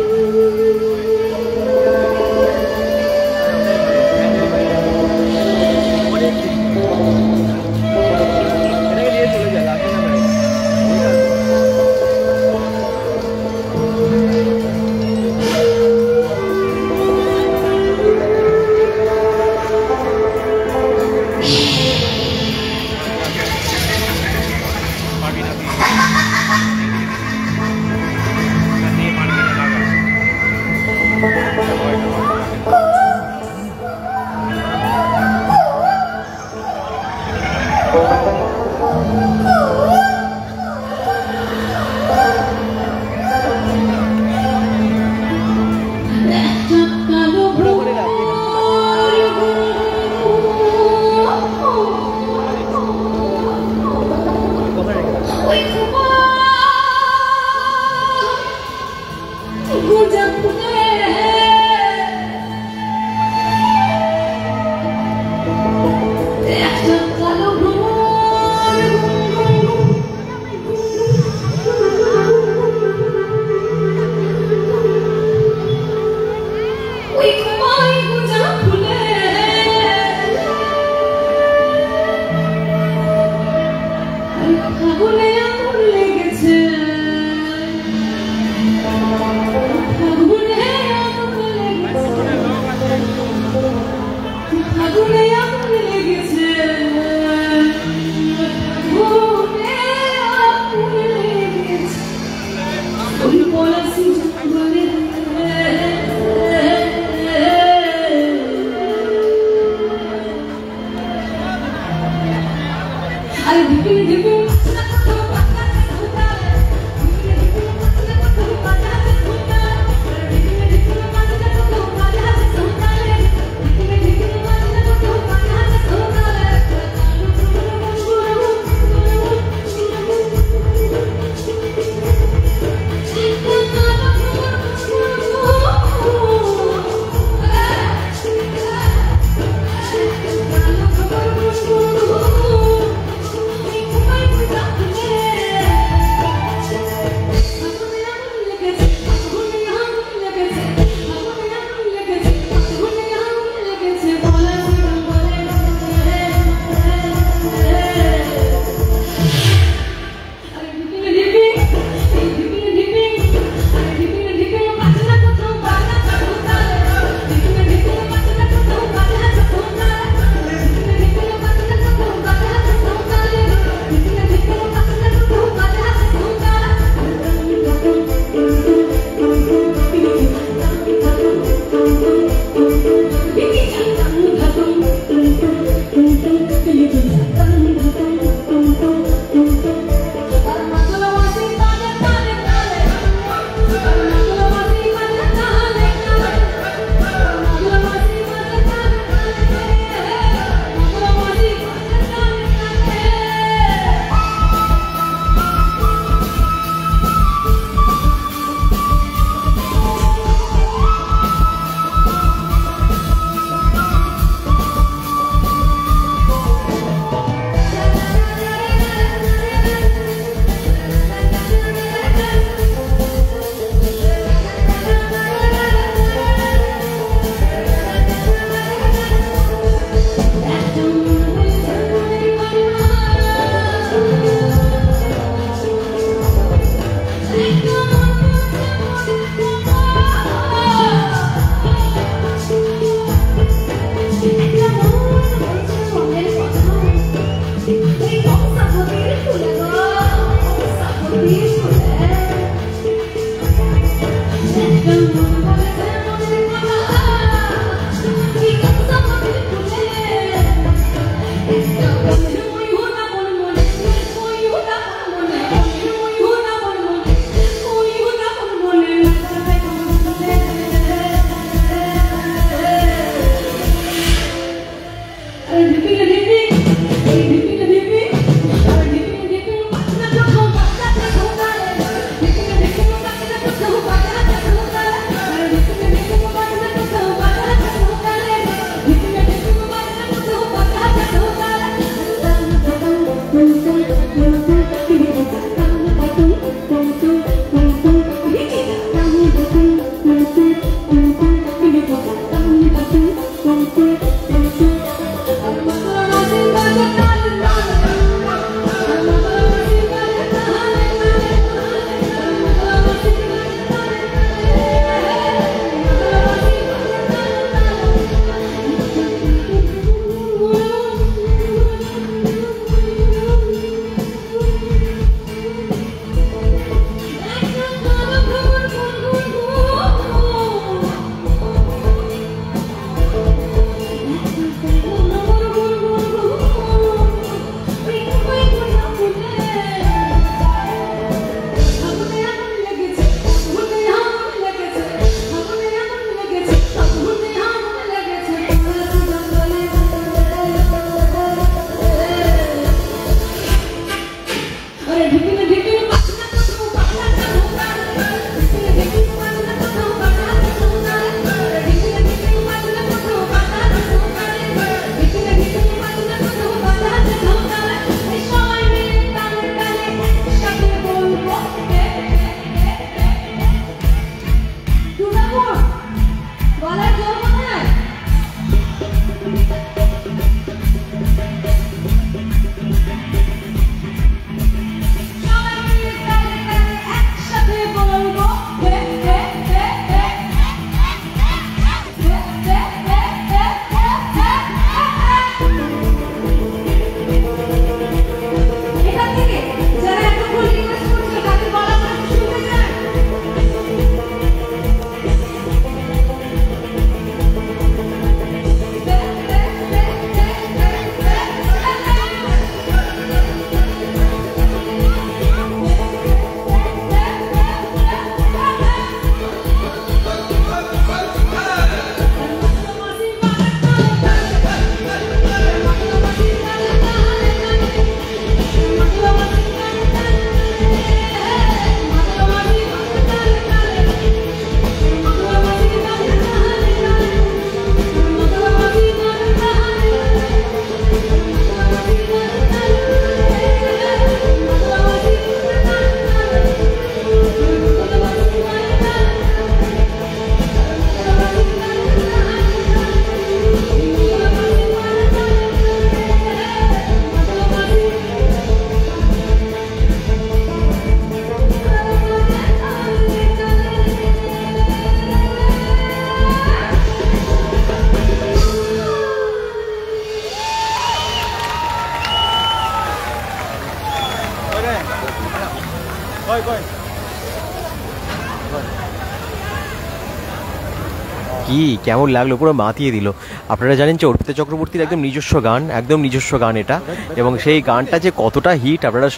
কি কেমন লাগলো, পুরো মাতিয়ে দিল। আপনারা জানেন যে অর্পিতা চক্রবর্তীর একদম নিজস্ব গান এটা, এবং সেই গানটা যে কতটা হিট আপনারা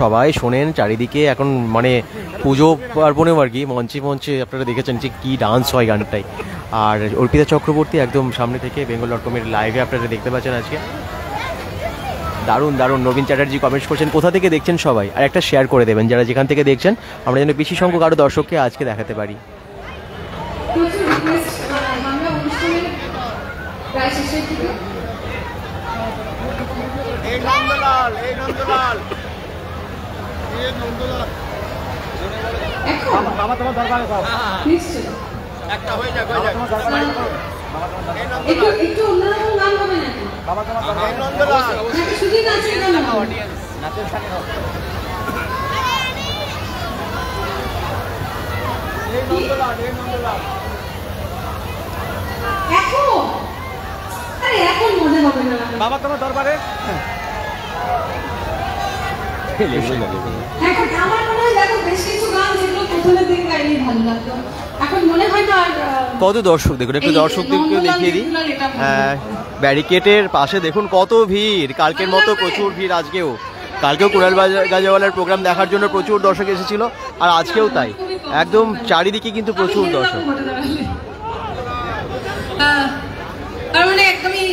সবাই শোনেন চারিদিকে। এখন মানে পুজো পার্বণেও আর কি মঞ্চে আপনারা দেখেছেন যে কী ডান্স হয় গানটাই। আর অর্পিতা চক্রবর্তী একদম সামনে থেকে bengal.com-এর লাইভে আপনারা দেখতে পাচ্ছেন আজকে। দারুণ দারুণ। নবীন চ্যাটার্জি কমেন্টস করছেন কোথা থেকে দেখছেন সবাই, আর একটা শেয়ার করে দেবেন যারা যেখান থেকে দেখছেন, আমরা যেন বেশি সংখ্যক আরও দর্শককে আজকে দেখাতে পারি। প্রচুর রিকোয়েস্ট, আমরা অনুষ্ঠানের প্রায় শেষের দিকে। এখন নিশ্চয় একটু অন্যরকম গান হবে নাকি? নাকি শুধু নাচের গান হবে? এখন মনে হবে না বাবা তোমার দরবারে। এখন আমার মনে হয় দেখো বেশ কিছু গান যেগুলো প্রথমের দিকে গাইলে ভালো লাগতো, এখন মনে হয় না। কত দর্শক দেখুন, একটু দর্শকদেরকে দেখিয়ে দিই। ব্যারিকেডের পাশে দেখুন কত ভিড়, কালকের মতো প্রচুর ভিড় আজকেও। কালকেও কুড়াল গাজাওয়ালার প্রোগ্রাম দেখার জন্য প্রচুর দর্শক এসেছিল, আর আজকেও তাই। একদম চারিদিকে কিন্তু প্রচুর দর্শক। আর মানে একদমই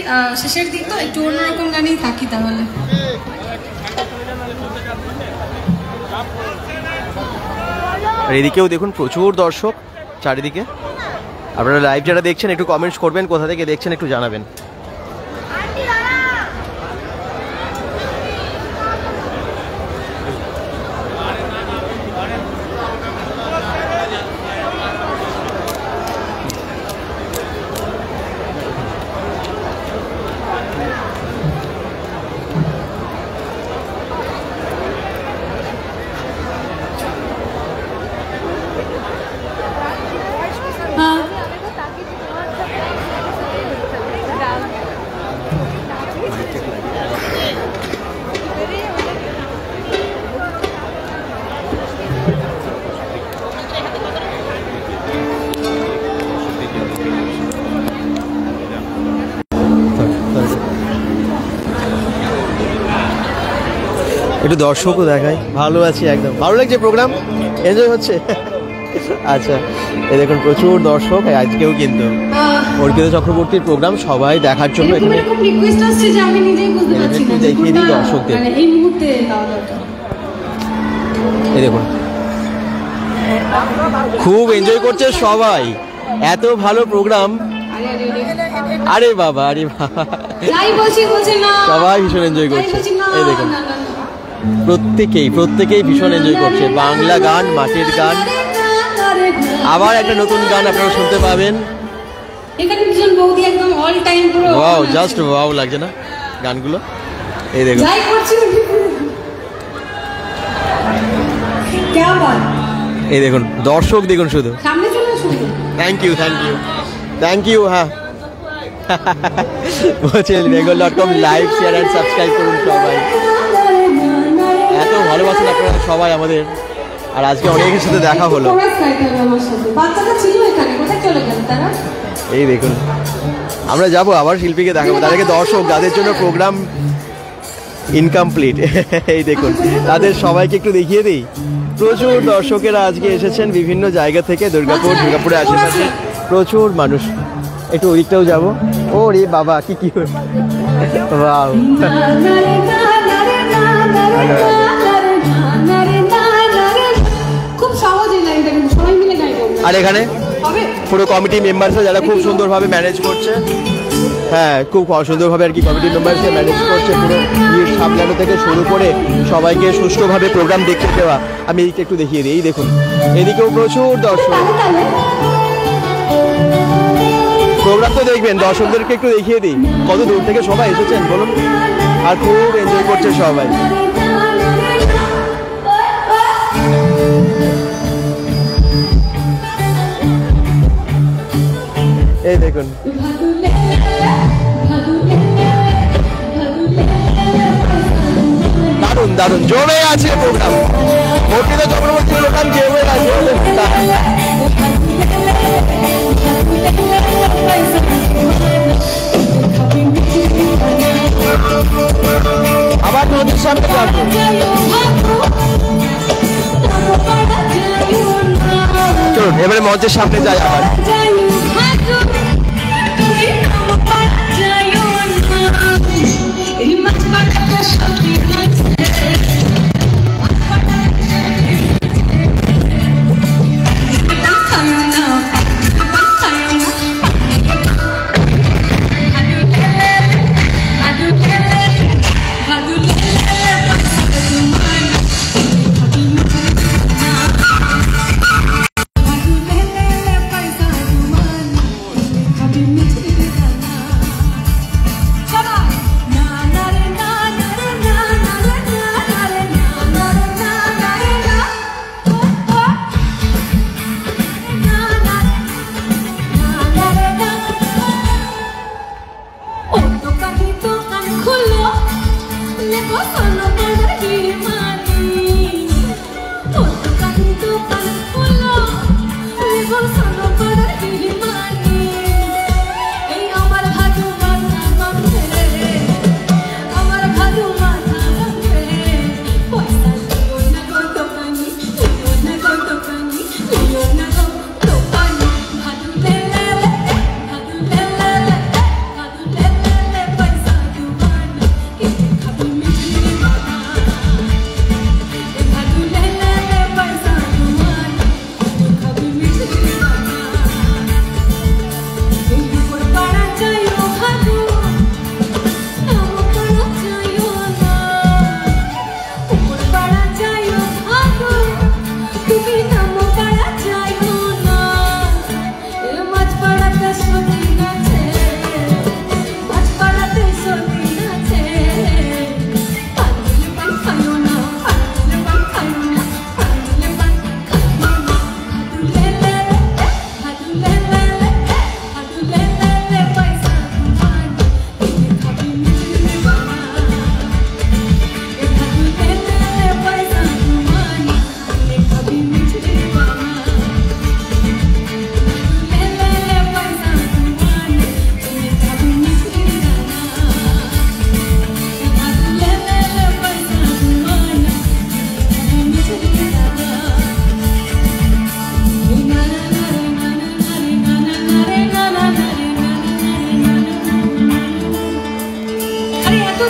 শেষের দিক তো একটু অন্যরকম গানেই থাকি তাহলে। আর এদিকেও দেখুন প্রচুর দর্শক চারিদিকে। আপনারা লাইভ যারা দেখছেন একটু কমেন্টস করবেন, কোথা থেকে দেখছেন একটু জানাবেন। একটু দর্শকও দেখাই। ভালো আছি, একদম ভালো লাগছে, প্রোগ্রাম এনজয় হচ্ছে। আচ্ছা, এই দেখুন প্রচুর দর্শক আজকেও কিন্তু অর্পিতা চক্রবর্তীর প্রোগ্রাম সবাই দেখার জন্য এখানে রিকোয়েস্ট আসছে যে আমি নিজেই বুঝতে পারছি না দেখিয়ে দিই দর্শকদের। এই মুহূর্তে দাও দরকার। এই দেখুন খুব এনজয় করছে সবাই, এত ভালো প্রোগ্রাম। আরে বাবা, আরে বাবা, যাই বলছি না, সবাই ভীষণ এনজয় করছে। এই দেখুন প্রত্যেকেই ভীষণ এনজয় করছে। বাংলা গান, মাটির গান, আবার একটা নতুন গান আপনারা শুনতে পাবেন। এখানে দুজন বৌদি একদম অল টাইম পুরো ওয়াও, জাস্ট ওয়াও লাগছে না গানগুলো? এই দেখুন যাই করছি क्या बात। এই দেখুন দর্শক দেখুন শুধু সামনে চলে আসুন। Thank you. হ্যাঁ বলছেন bengal.com live share and subscribe করুন সবাই। এত ভালোবাসেন আপনারা সবাই আমাদের, আর আজকে অনেকের সাথে দেখা হলো। এই দেখুন আমরা যাবো আবার শিল্পীকে দেখাবো, তার আগে দর্শক যাদের জন্য প্রোগ্রাম ইনকমপ্লিট, এই দেখুন তাদের সবাইকে একটু দেখিয়ে দিই। প্রচুর দর্শকেরা আজকে এসেছেন বিভিন্ন জায়গা থেকে, দুর্গাপুরে আশেপাশে প্রচুর মানুষ। একটু ওইদিকটাও যাবো। ও রে বাবা, কি ওয়াও, খুব সহজ এই লাইনটা, কিন্তু সবাই মিলে গাইবো। আর এখানে পুরো কমিটি মেম্বারসরা যারা খুব সুন্দরভাবে ম্যানেজ করছে, হ্যাঁ খুব সুন্দরভাবে আর কি কমিটি মেম্বারসরা ম্যানেজ করছে, পুরো ভিড় সামলানো থেকে শুরু করে সবাইকে সুষ্ঠুভাবে প্রোগ্রাম দেখতে দেওয়া। আমি এদিকে একটু দেখিয়ে দিই। এই দেখুন এদিকেও প্রচুর দর্শক, প্রোগ্রাম তো দেখবেন, দর্শকদেরকে একটু দেখিয়ে দিই কত দূর থেকে সবাই এসেছেন বলুন, আর খুব এনজয় করছে সবাই। এই দেখুন দারুণ জমে আছে প্রোগ্রাম। অর্পিতা চক্রবর্তীর দোকান যেভাবে আছে আবার নদীর সামনে যাবো। চলুন এবারে মঞ্চের সামনে যাই আবার।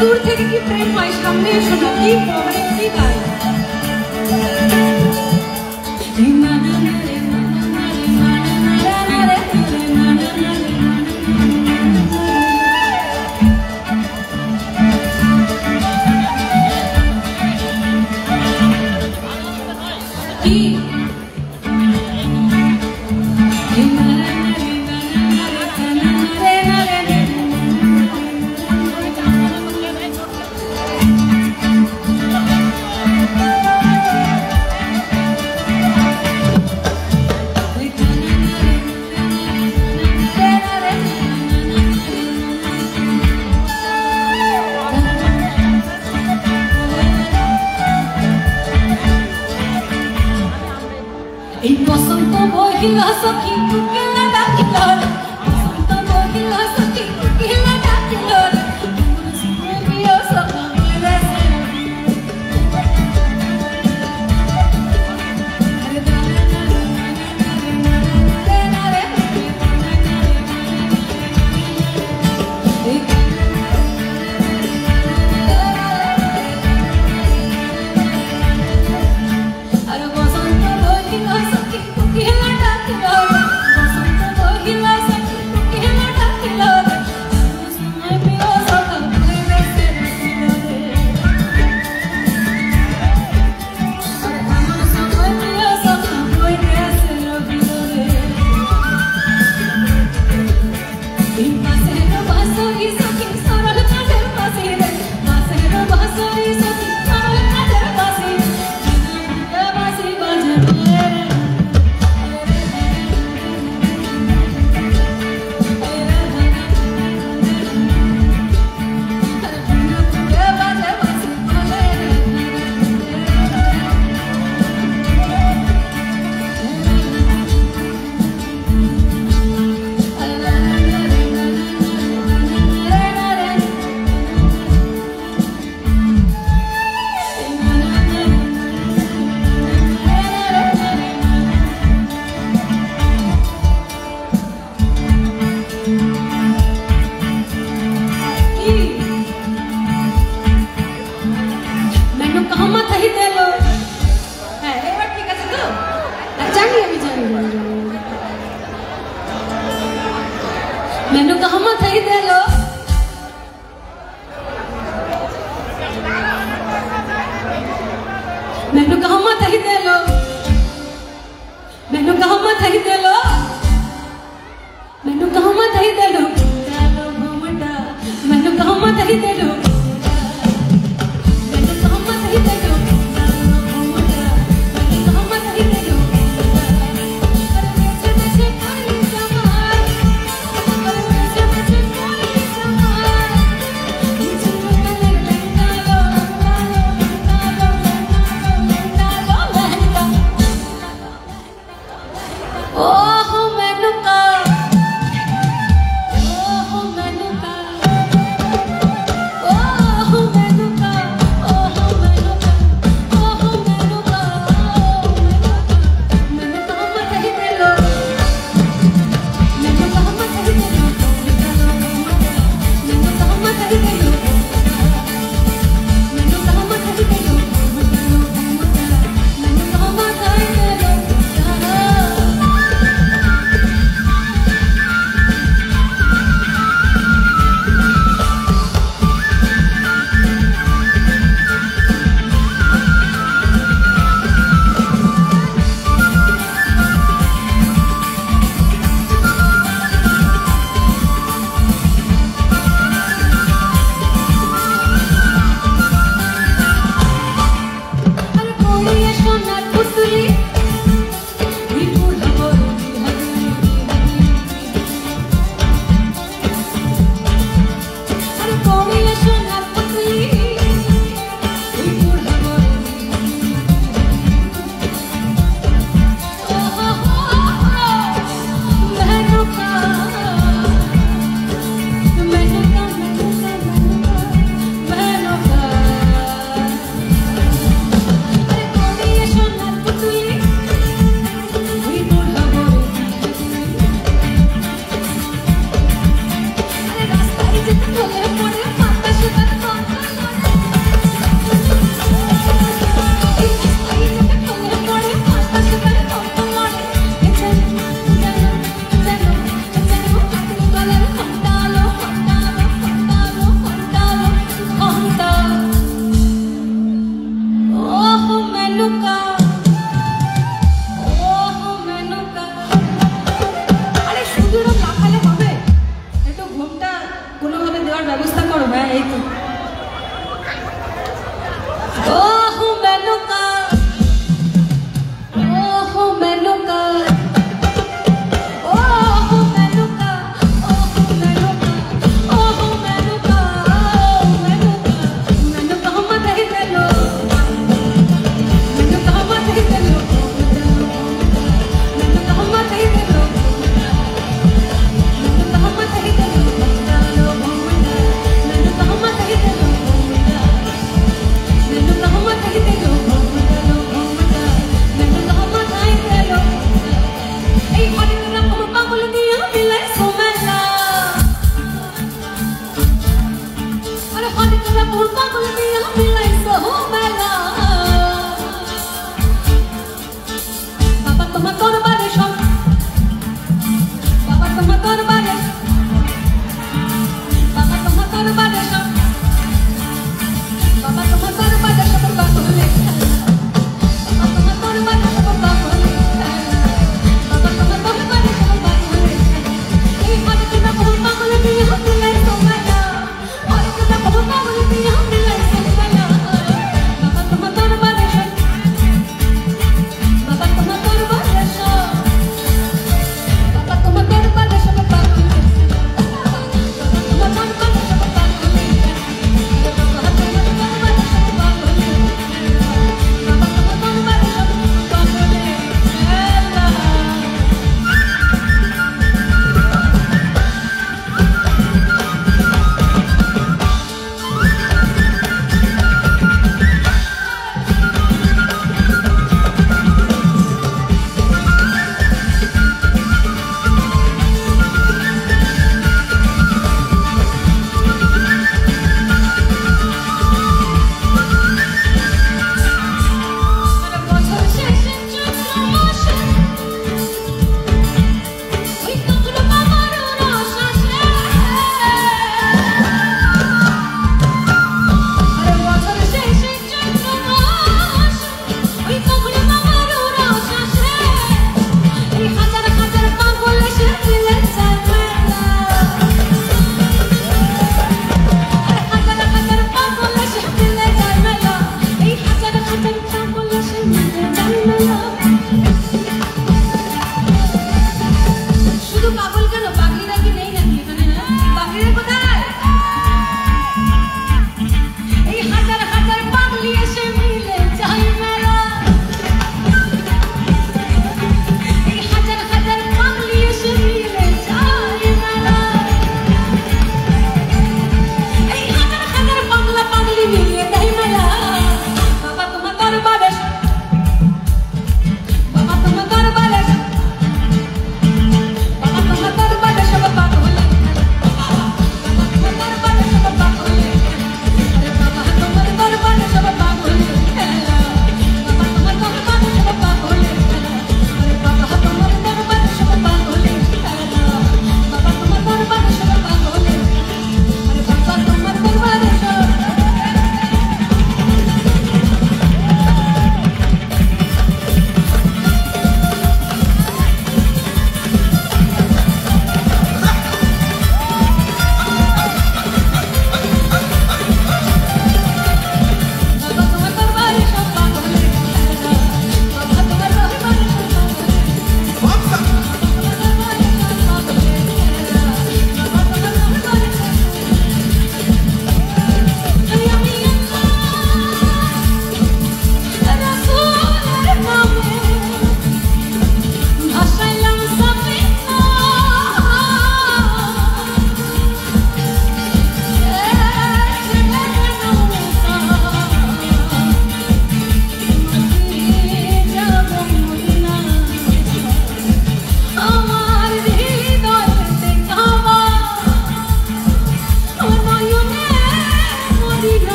দূর থেকে কি প্রেম হয়, সামনে এসো না, কি মানে কি গায়। এই বসন্ত বহিলা সখী কুকিলা ডাকিল, বসন্ত বহিলা সখী কুকিলা ডাকিল, প্রিয় সখী রে আরে বসন্ত বহিলা সখী কুকিলা ডাকিল, বসন্ত বহিলা ਮਥਾਈ ਦੇ ਲੋ ਮੈਨੂੰ ਕਹਾਂ ਮਥਾਈ ਦੇ ਲੋ ਮੈਨੂੰ ਕਹਾਂ ਮਥਾਈ ਦੇ ਲੋ ਮੈਨੂੰ ਕਹਾਂ ਮਥਾਈ ਦੇ ਲੋ ਘੁੰਮਟਾ ਮੈਨੂੰ ਕਹਾਂ ਮਥਾਈ ਦੇ ਲੋ ਮੈਨੂੰ ਕਹਾਂ ਮਥਾਈ ਦੇ ਲੋ ਘੁੰਮਟਾ ਮੈਨੂੰ ਕਹਾਂ ਮਥਾਈ ਦੇ ਲੋ ਪਰ ਵਿੱਚ ਵਿੱਚ ਕਾਲੀ ਜਮਾਰ ਪਰ ਵਿੱਚ ਵਿੱਚ ਕਾਲੀ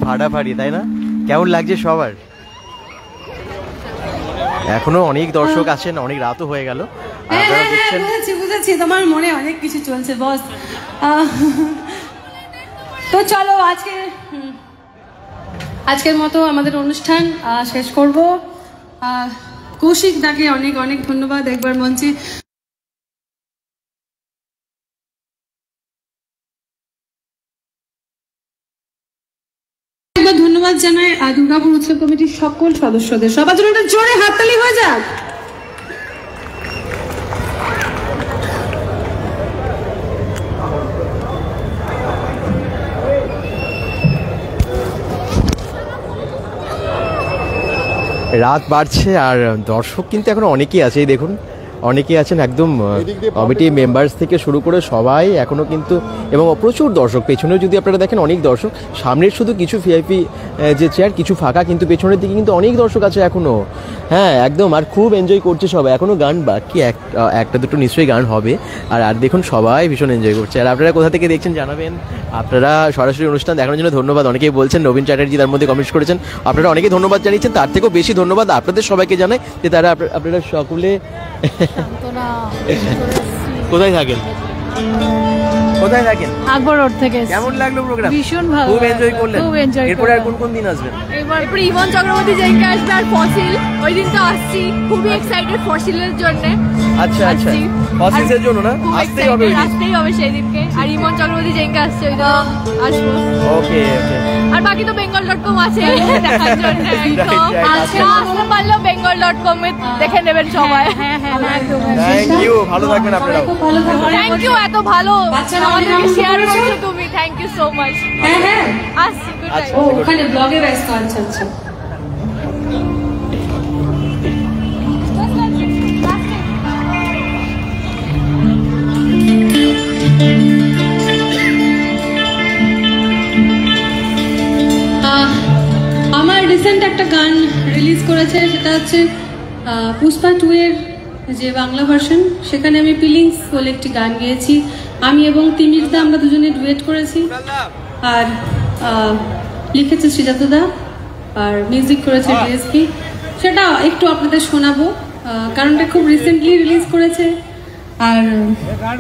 ফাটাফাটি তাই না? কেমন লাগছে সবার? এখনো অনেক দর্শক আছেন, অনেক রাতও হয়ে গেল। বুঝেছি তোমার মনে অনেক কিছু চলছে বস। তো চলো আজকের মতো আমাদের অনুষ্ঠান শেষ করব। কৌশিক দাকে অনেক অনেক ধন্যবাদ একবার মঞ্চে। ধন্যবাদ জানাই দুর্গাপুর উৎসব কমিটির সকল সদস্যদের। সবার জন্য একটা জোরে হাততালি হয়ে যাক। রাত বাড়ছে আর দর্শক কিন্তু এখন অনেকেই আছে, এই দেখুন অনেকেই আছেন, একদম কমিটি মেম্বার্স থেকে শুরু করে সবাই এখনও কিন্তু, এবং প্রচুর দর্শক। পেছনেও যদি আপনারা দেখেন অনেক দর্শক, সামনের শুধু কিছু ভিআইপি যে চেয়ার কিছু ফাঁকা, কিন্তু পেছনের দিকে কিন্তু অনেক দর্শক আছে এখনও। হ্যাঁ একদম, আর খুব এনজয় করছে সবাই। এখনও গান বাকি, একটা দুটো নিশ্চয়ই গান হবে। আর দেখুন সবাই ভীষণ এনজয় করছে। আর আপনারা কোথা থেকে দেখছেন জানাবেন। আপনারা সরাসরি অনুষ্ঠান দেখানোর জন্য ধন্যবাদ। অনেকেই বলছেন, নবীন চ্যাটার্জি তার মধ্যে কমেন্ট করেছেন, আপনারা অনেকেই ধন্যবাদ জানিয়েছেন। তার থেকেও বেশি ধন্যবাদ আপনাদের সবাইকে জানাই যে তারা আপনারা সকলে কোথায় থাকেন আকবর রোড থেকে। কেমন লাগলো প্রোগ্রাম? ভীষণ ভালো, খুব এনজয় করলেন। খুব এনজয়। এরপরে আর কোন কোন দিন আসবেন? এবার ইমন চক্রবর্তী জেঙ্কা আসবে আর ফসিল, ওই দিন তো আসছি, খুবই এক্সাইটেড ফসিলের জন্য। আচ্ছা আচ্ছা, ফসিলের জন্য না? আসতেই হবে সেই দিনকে। আর ইমন চক্রবর্তী জেঙ্কা আসছে, ওই দিন আসবো। ওকে ওকে। আর বাকি তো bengal.com আছে দেখার জন্য। আচ্ছা আসতে পারলেও bengal.com এ দেখে নেবেন সবাই। হ্যাঁ হ্যাঁ একদম। থ্যাংক ইউ, ভালো থাকবেন আপনারা। থ্যাংক ইউ, এত ভালো আমাদেরকে শেয়ার করছো তুমি, থ্যাংক ইউ সো মাচ। হ্যাঁ হ্যাঁ আসছি, গুড নাইট। ওখানে ব্লগে ব্যস্ত। আচ্ছা আচ্ছা। আমার রিসেন্ট একটা গান রিলিজ করেছে, সেটা হচ্ছে পুষ্পা 2 এর যে বাংলা ভার্সন। সেখানে আমি ফিলিংস বলে একটি গান গেয়েছি, আমি এবং তিমিরদা, আমরা দুজনে ডুয়েট করেছি। আর লিখেছে শ্রীজাতদা আর মিউজিক করেছে ডিএসপি। সেটা একটু আপনাদের শোনাবো, কারণটা খুব রিসেন্টলি রিলিজ করেছে আর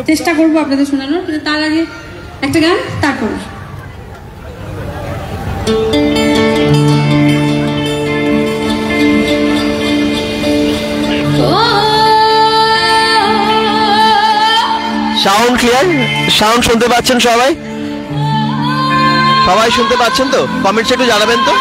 চেষ্টা করবো আপনাদের শোনানোর। কিন্তু তার আগে একটা গান, তারপর সাউন্ড ক্লিয়ার? সাউন্ড শুনতে পাচ্ছেন সবাই? সবাই শুনতে পাচ্ছেন তো? কমেন্টস একটু জানাবেন তো।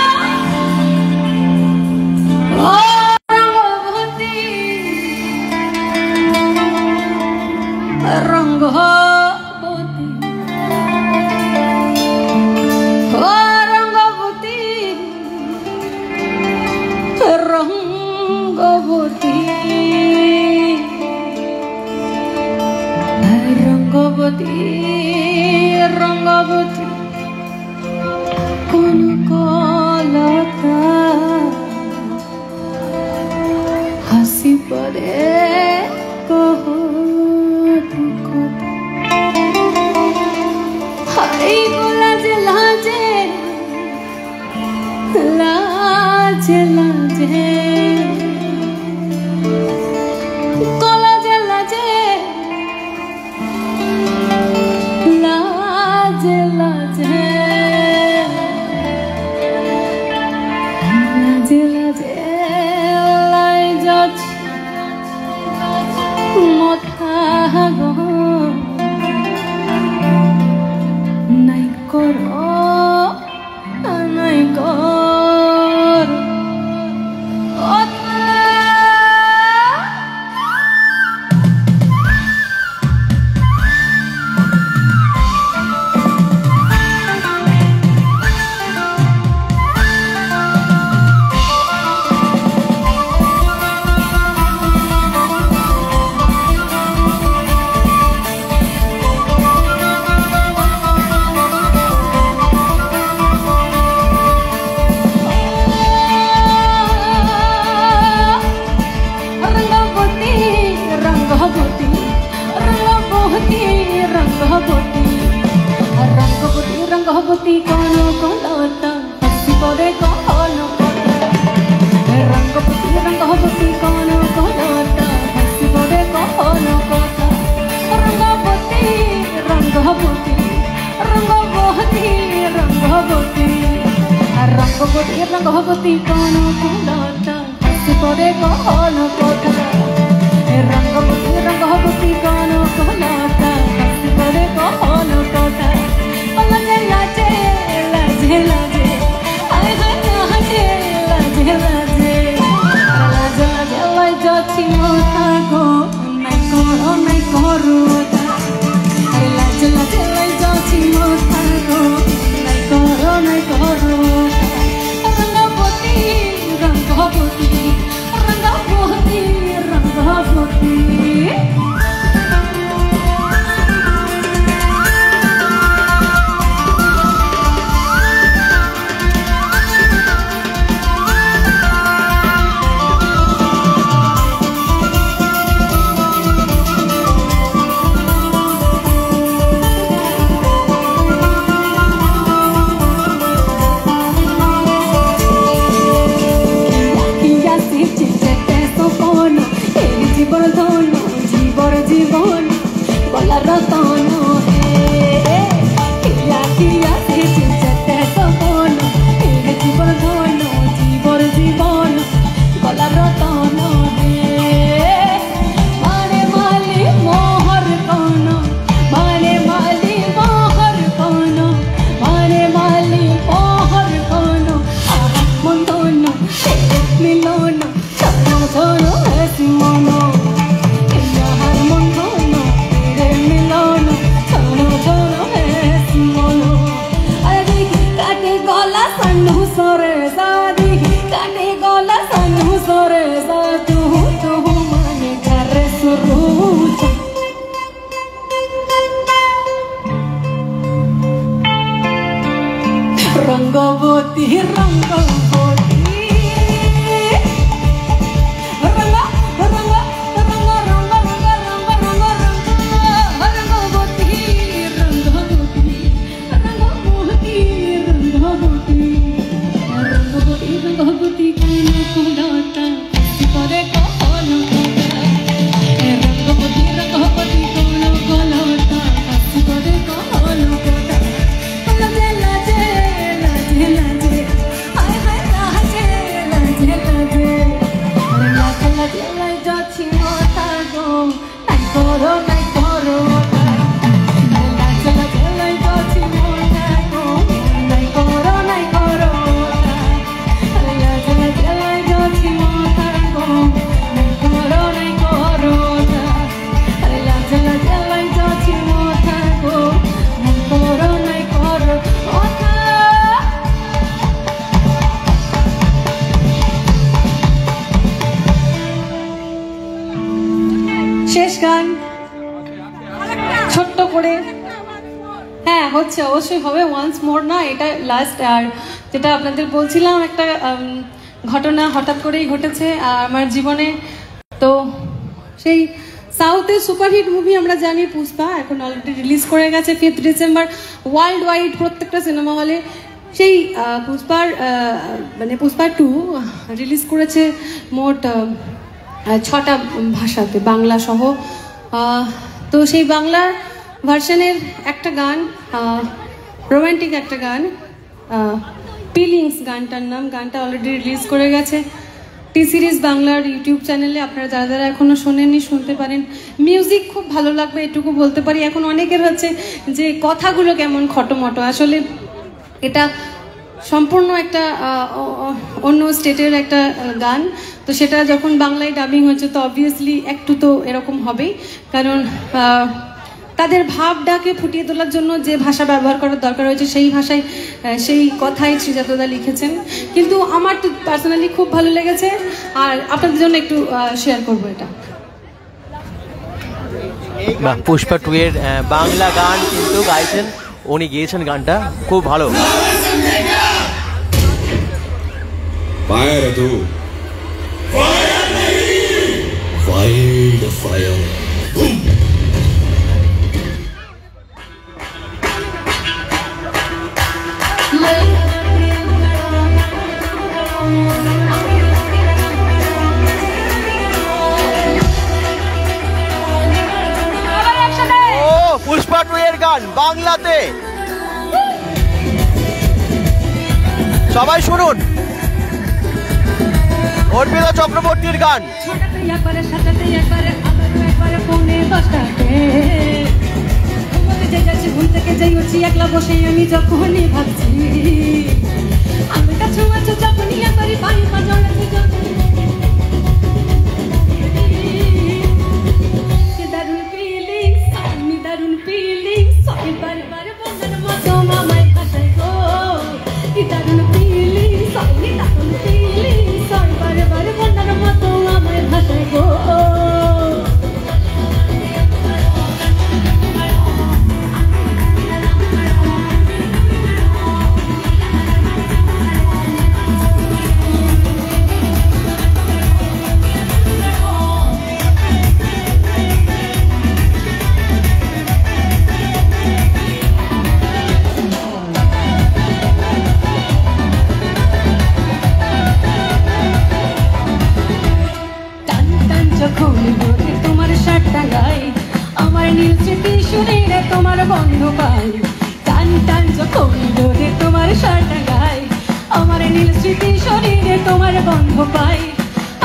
রঙ্গবতী কোন কলতা হাসি পরে কহ হাই গো লাজে লাজে লাজে লাজে কলাজে লাজে লাজে লাজে লাজে লাজে লাই যাচ্ছে মথা গো নাই করো নাই কর রঙ্গবতী কোন কলতা হাসি পরে কোন কথা রঙ্গবতী রঙ্গবতী কোন কলতা হাসি পরে কোন কথা রঙ্গবতী রঙ্গবতী রঙ্গবতী রঙ্গবতী রঙ্গবতী রঙ্গবতী কোন কলতা হাসি পরে কোন কথা রঙ্গবতী রঙ্গবতী কোন কলতা হাসি পরে কোন কথা লাজে লাজে লাজে লাজে আয় হায় লাজে লাজে লাজে লাজে লাজে লাই যাচ্ছি মোথা গো নাই করো আরে লাজে লাজে লাই যাচ্ছি মোথা গো নাই করো রঙ্গবতী রঙ্গবতী রঙ্গবতী রঙ্গবতী জীবন বলার রতন কিয়া কিয়া যেতে সপন জীবন ধন জীবন বলার রতন মানে মালি মোহর কোন মানে মালি মোহর কোন মানে মালি মোহর কোন মন ধন মিলন ধন ধন হেসি মন সরে সাদি কানে গলা সানু সরে সাদু তো মানে ঘরে সুরুচ শেষ গান ছোট্ট করে, হ্যাঁ হচ্ছে, অবশ্যই হবে, ওয়ান্স মোর না, এটা লাস্ট। আর যেটা আপনাদের বলছিলাম, একটা ঘটনা হঠাৎ করেই ঘটেছে আমার জীবনে। তো সেই সাউথের সুপারহিট মুভি আমরা জানি পুষ্পা, এখন অলরেডি রিলিজ করে গেছে 5 ডিসেম্বর ওয়ার্ল্ড ওয়াইড প্রত্যেকটা সিনেমা হলে। সেই পুষ্পার মানে পুষ্পা 2 রিলিজ করেছে মোট 6টা ভাষাতে, বাংলা সহ। তো সেই বাংলা ভার্সনের একটা গান, রোমান্টিক একটা গান, ফিলিংস গানটার নাম। গানটা অলরেডি রিলিজ করে গেছে টি সিরিজ বাংলার ইউটিউব চ্যানেলে। আপনারা যারা যারা এখনো শোনেননি শুনতে পারেন। মিউজিক খুব ভালো লাগবে এটুকু বলতে পারি। এখন অনেকের হচ্ছে যে কথাগুলো কেমন খটোমটো, আসলে এটা সম্পূর্ণ একটা অন্য স্টেটের একটা গান। তো সেটা যখন বাংলায় ডাবিং হয়েছে তো অবভিয়াসলি একটু তো এরকম হবেই, কারণ তাদের ভাবটাকে ফুটিয়ে তোলার জন্য যে ভাষা ব্যবহার করার দরকার হয়েছে সেই ভাষায় সেই কথাই শ্রীজাতদা লিখেছেন। কিন্তু আমার তো পার্সোনালি খুব ভালো লেগেছে, আর আপনাদের জন্য একটু শেয়ার করবো এটা। পুষ্পা 2 এর বাংলা গান কিন্তু গাইছেন, উনি গিয়েছেন গানটা খুব ভালো। फायर है तू, फायर नहीं, वाइल्ड फायर। পুষ্পা 2 এর গান বাংলাতে, সবাই শুনুন। অর্পিতা চক্রবর্তীর গান। ঘুম থেকে যাই হচ্ছি একলা বসে আমি যখনই ভাবছি, আমি কাছে মাছো যখনই একবারই পাই পাজড়াতে, দারুণ ফিলিংস, আমি দারুণ ফিলিংস, বারবার বন্ধন মতো মামায় ভাষায় গো, দারুণ ফিলিংস, আমি দারুণ ফিলিংস, বারবার বন্ধন মতো মামায় ভাষায় গো। তোমার শার্টটা গাই, আমার নীল স্মৃতি শুনে রে তোমার বন্ধ পাই, টান টান যখন ডোরে তোমার শার্টটা গাই, আমার নীল স্মৃতি শরীরে তোমার বন্ধ পাই,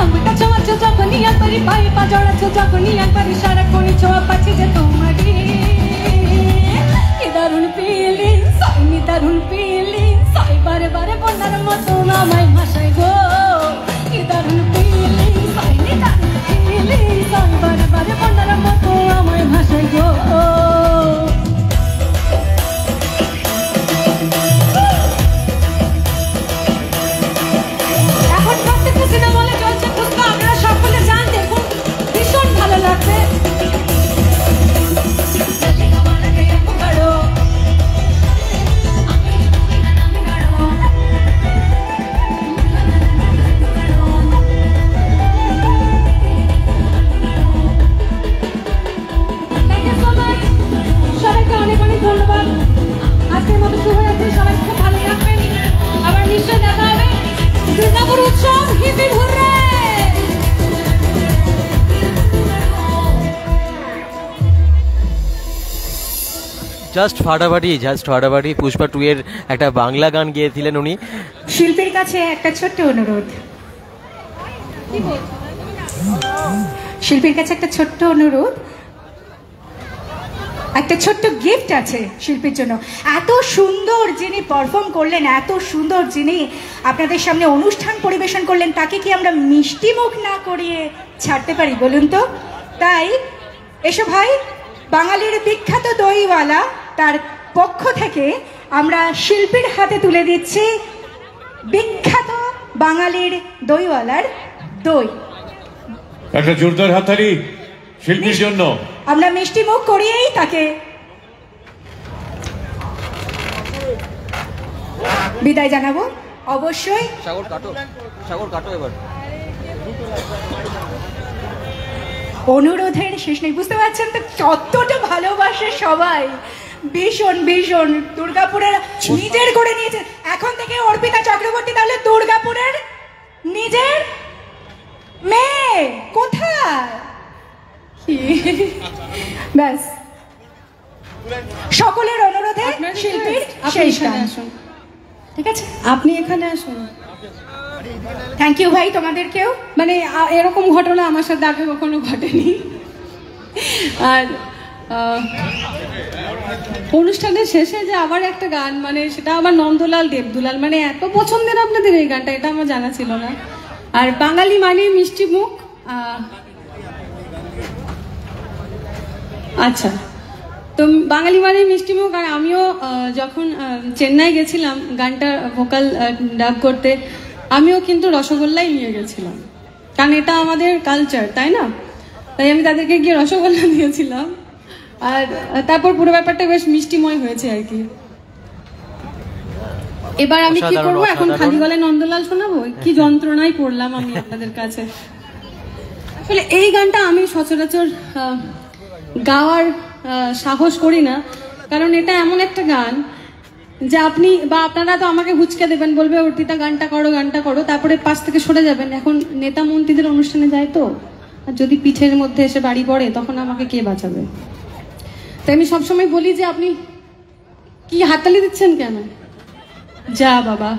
আমি কাছে মাছো যখনই একবারই পাই পা জড়াচ্ছ যখনই একবারই সারাক্ষণই ছোঁয়া পাচ্ছি যে তোমারই, কি দারুণ ফিলিংস, আমি দারুণ ফিলিংস, বারে বারে বন্যার মতো আমায় ভাষায় গো, কি দারুণ ফিলিংস, আমি দারুণ ফিলিংস, বারে বারে বন্যার মতো আমায় ভাষায় গো। এখন প্রত্যেকটা সিনেমা হলে চলছে পুষ্পা, আপনারা সকলে যান দেখুন, ভীষণ ভালো লাগবে। সবাইকে অনেক অনেক ধন্যবাদ। আজকের মতো শুভ রাত্রি, সবাই খুব ভালো থাকবেন, আবার নিশ্চয়ই দেখা হবে। দুর্গাপুর উৎসব, হিপ হিপ হুররে। জাস্ট ফাটাফাটি পুষ্পা 2 এর একটা বাংলা গান গেয়েছিলেন উনি। শিল্পীর কাছে একটা ছোট্ট অনুরোধ, শিল্পীর কাছে একটা ছোট্ট অনুরোধ, একটা ছোট্ট গিফট আছে শিল্পীর জন্য। এত সুন্দর যিনি পারফর্ম করলেন, এত সুন্দর যিনি আপনাদের সামনে অনুষ্ঠান পরিবেশন করলেন, তাকে কি আমরা মিষ্টি মুখ না করিয়ে ছাড়তে পারি বলুন তো? তাই এসো ভাই, বাঙালির বিখ্যাত দইওয়ালা তার পক্ষ থেকে আমরা শিল্পীর হাতে তুলে দিচ্ছি বিখ্যাত বাঙালির দইওয়ালার দই। একটা জোরদার হাততালি শিল্পীর জন্য। আমরা মিষ্টি মুখ করিয়েই তাকে বিদায় জানাবো। অবশ্যই সাগর কাটো এবার। অনুরোধের শেষ নেই, বুঝতে পারছেন তো কতটা ভালোবাসে সবাই। ভীষণ ভীষণ দুর্গাপুরের নিজের করে নিয়েছে। এখন থেকে অর্পিতা চক্রবর্তী তাহলে দুর্গাপুরের নিজের মেয়ে। কোথায় ব্যাস সকলের অনুরোধে শিল্পীর শেষ গান। ঠিক আছে, আপনি এখানে আসুন। থ্যাংক ইউ ভাই তোমাদেরকেও। মানে এরকম ঘটনা আমার সাথে আগে কখনো ঘটেনি। আর অনুষ্ঠানের শেষে যে আবার একটা গান, মানে সেটা আবার নন্দলাল দেবদুলাল, মানে এত পছন্দের আপনাদের এই গানটা, এটা আমার জানা ছিল না। আর বাঙালি মানে মিষ্টি মুখ। আচ্ছা, তো বাঙালি মানে মিষ্টি মুখ। আর আমিও যখন চেন্নাই গেছিলাম গানটা ভোকাল ডাব করতে, আমিও কিন্তু রসগোল্লাই নিয়ে গেছিলাম, কারণ এটা আমাদের কালচার, তাই না? তাই আমি তাদেরকে গিয়ে রসগোল্লা দিয়েছিলাম। আর তারপর পুরো ব্যাপারটা বেশ মিষ্টিময় হয়েছে আর কি। এবার আমি কি করবো, এখন খালি গলায় নন্দলাল শোনাবো? কি যন্ত্রণায় পড়লাম আমি আপনাদের কাছে। আসলে এই গানটা আমি সচরাচর গাওয়ার সাহস করি না, কারণ এটা এমন একটা গান যে আপনি বা আপনারা তো আমাকে হুচকে দেবেন, বলবে অর্পিতা গানটা করো, তারপরে পাশ থেকে সরে যাবেন। এখন নেতা মন্ত্রীদের অনুষ্ঠানে যায় তো, আর যদি পিঠের মধ্যে এসে বাড়ি পড়ে তখন আমাকে কে বাঁচাবে? তাই আমি সবসময় বলি যে আপনি কি হাততালি দিচ্ছেন কেন? যা বাবা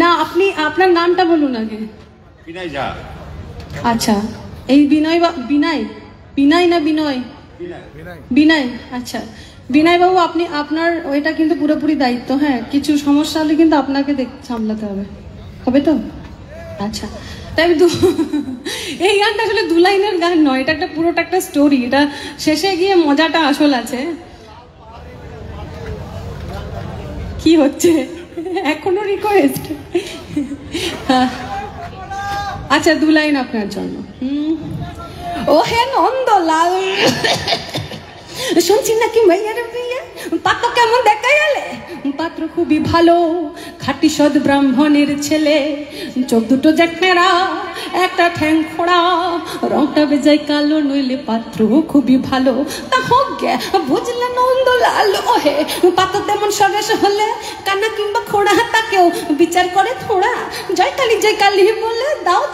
না, আপনি আপনার নামটা বলুন আগে। বিনয় যা। আচ্ছা, এই বিনয় বিনয় না বিনয়? বিনয়। আচ্ছা বিনয় বাবু, আপনি আপনার ওইটা কিন্তু পুরোপুরি দায়িত্ব। হ্যাঁ, কিছু সমস্যা হলে কিন্তু আপনাকে সামলাতে হবে তো? আচ্ছা, তাই এই গানটা আসলে 2 লাইনের গান নয়, এটা একটা পুরোটা একটা স্টোরি। এটা শেষে গিয়ে মজাটা আসল আছে। কি হচ্ছে এখনো রিকোয়েস্ট? আচ্ছা, 2 লাইন আপনার জন্য। ও হে নন্দলাল, শুনছি নাকি মাইয়ার বিয়ে, পাত্র কেমন দেখা গেলে? পাত্র খুবই ভালো, খাঁটি সৎ ব্রাহ্মণের ছেলে, চোখ দুটো জ্যাঠেরা, একটা ঠ্যাং খোড়া, রংটা বেজায় কালো, নইলে পাত্র খুবই ভালো। তা হোক গে, বুঝলে নন্দলাল, ওহে পাত্র তেমন সরেস হলে কানা কিংবা খোড়া তাকেও বিচার করে থোড়া। জয়কালী বলে দাও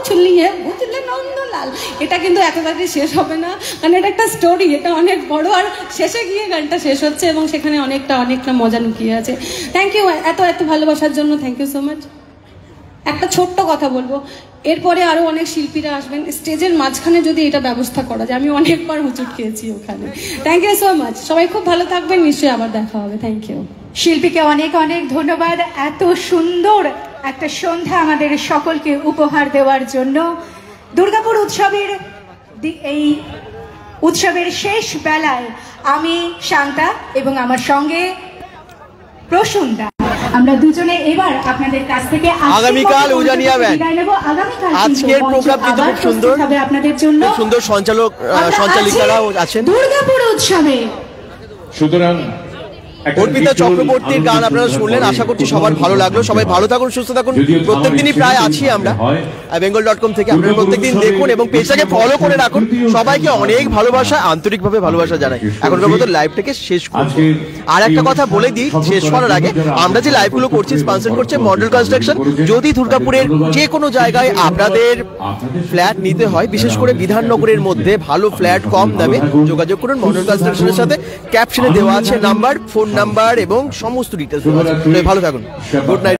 ছুলিয়ে, বুঝলে নন্দলাল। এটা কিন্তু এত তাড়াতাড়ি শেষ হবে না, কারণ এটা একটা স্টোরি, এটা অনেক বড়। আর শেষে গিয়ে গানটা শেষ হচ্ছে এবং সেখানে অনেকটা মজা লুকিয়ে আছে। থ্যাংক ইউ এত ভালোবাসার জন্য, থ্যাংক ইউ সো মাচ। একটা ছোট্ট কথা বলবো, এরপরে আরো অনেক শিল্পীরা আসবেন, স্টেজের মাঝখানে যদি এটা ব্যবস্থা করা যায়, আমি অনেকবার হুচুট খেয়েছি ওখানে। থ্যাংক ইউ সো মাচ, সবাই খুব ভালো থাকবেন, নিশ্চয়ই আবার দেখা হবে। Thank you. শিল্পীকে অনেক ধন্যবাদ এত সুন্দর একটা সন্ধ্যা আমাদের সকলকে উপহার দেওয়ার জন্য। দুর্গাপুর এই উৎসবের শেষ বেলায় আমি শান্তা এবং আমার সঙ্গে প্রসুন্দা, আমরা দুজনে এবার আপনাদের কাছ থেকে আগামীকাল উজানিয়া ব্যান্ড। আজকের প্রোগ্রাম কিন্তু খুব সুন্দর, আপনাদের জন্য সুন্দর সঞ্চালিকারাও আছেন দুর্গাপুর উৎসবে। সুতরাং অর্পিতা চক্রবর্তীর গান আপনারা শুনলেন, আশা করছি সবার ভালো লাগলো। সবাই ভালো থাকুন, সুস্থ থাকুন। প্রত্যেকদিনই প্রায় আছি আমরা bengal.com থেকে, আপনারা প্রত্যেকদিন দেখুন এবং পেজটাকে ফলো করে রাখুন। সবাইকে অনেক ভালোবাসা, আন্তরিকভাবে ভালোবাসা জানাই। এখনকার মতো লাইভটাকে শেষ করব। আর একটা কথা বলে দিই শেষ করার আগে, আমরা যে লাইভগুলো করছি স্পন্সর করছে মডেল কনস্ট্রাকশন। যদি দুর্গাপুরের যে কোনো জায়গায় আপনাদের ফ্ল্যাট নিতে হয়, বিশেষ করে বিধাননগরের মধ্যে ভালো ফ্ল্যাট কম দামে, যোগাযোগ করুন মডেল কনস্ট্রাকশনের সাথে। ক্যাপশনে দেওয়া আছে নাম্বার, ফোন নাম্বার এবং সমস্ত ডিটেলস। ভালো থাকুন, গুড নাইট।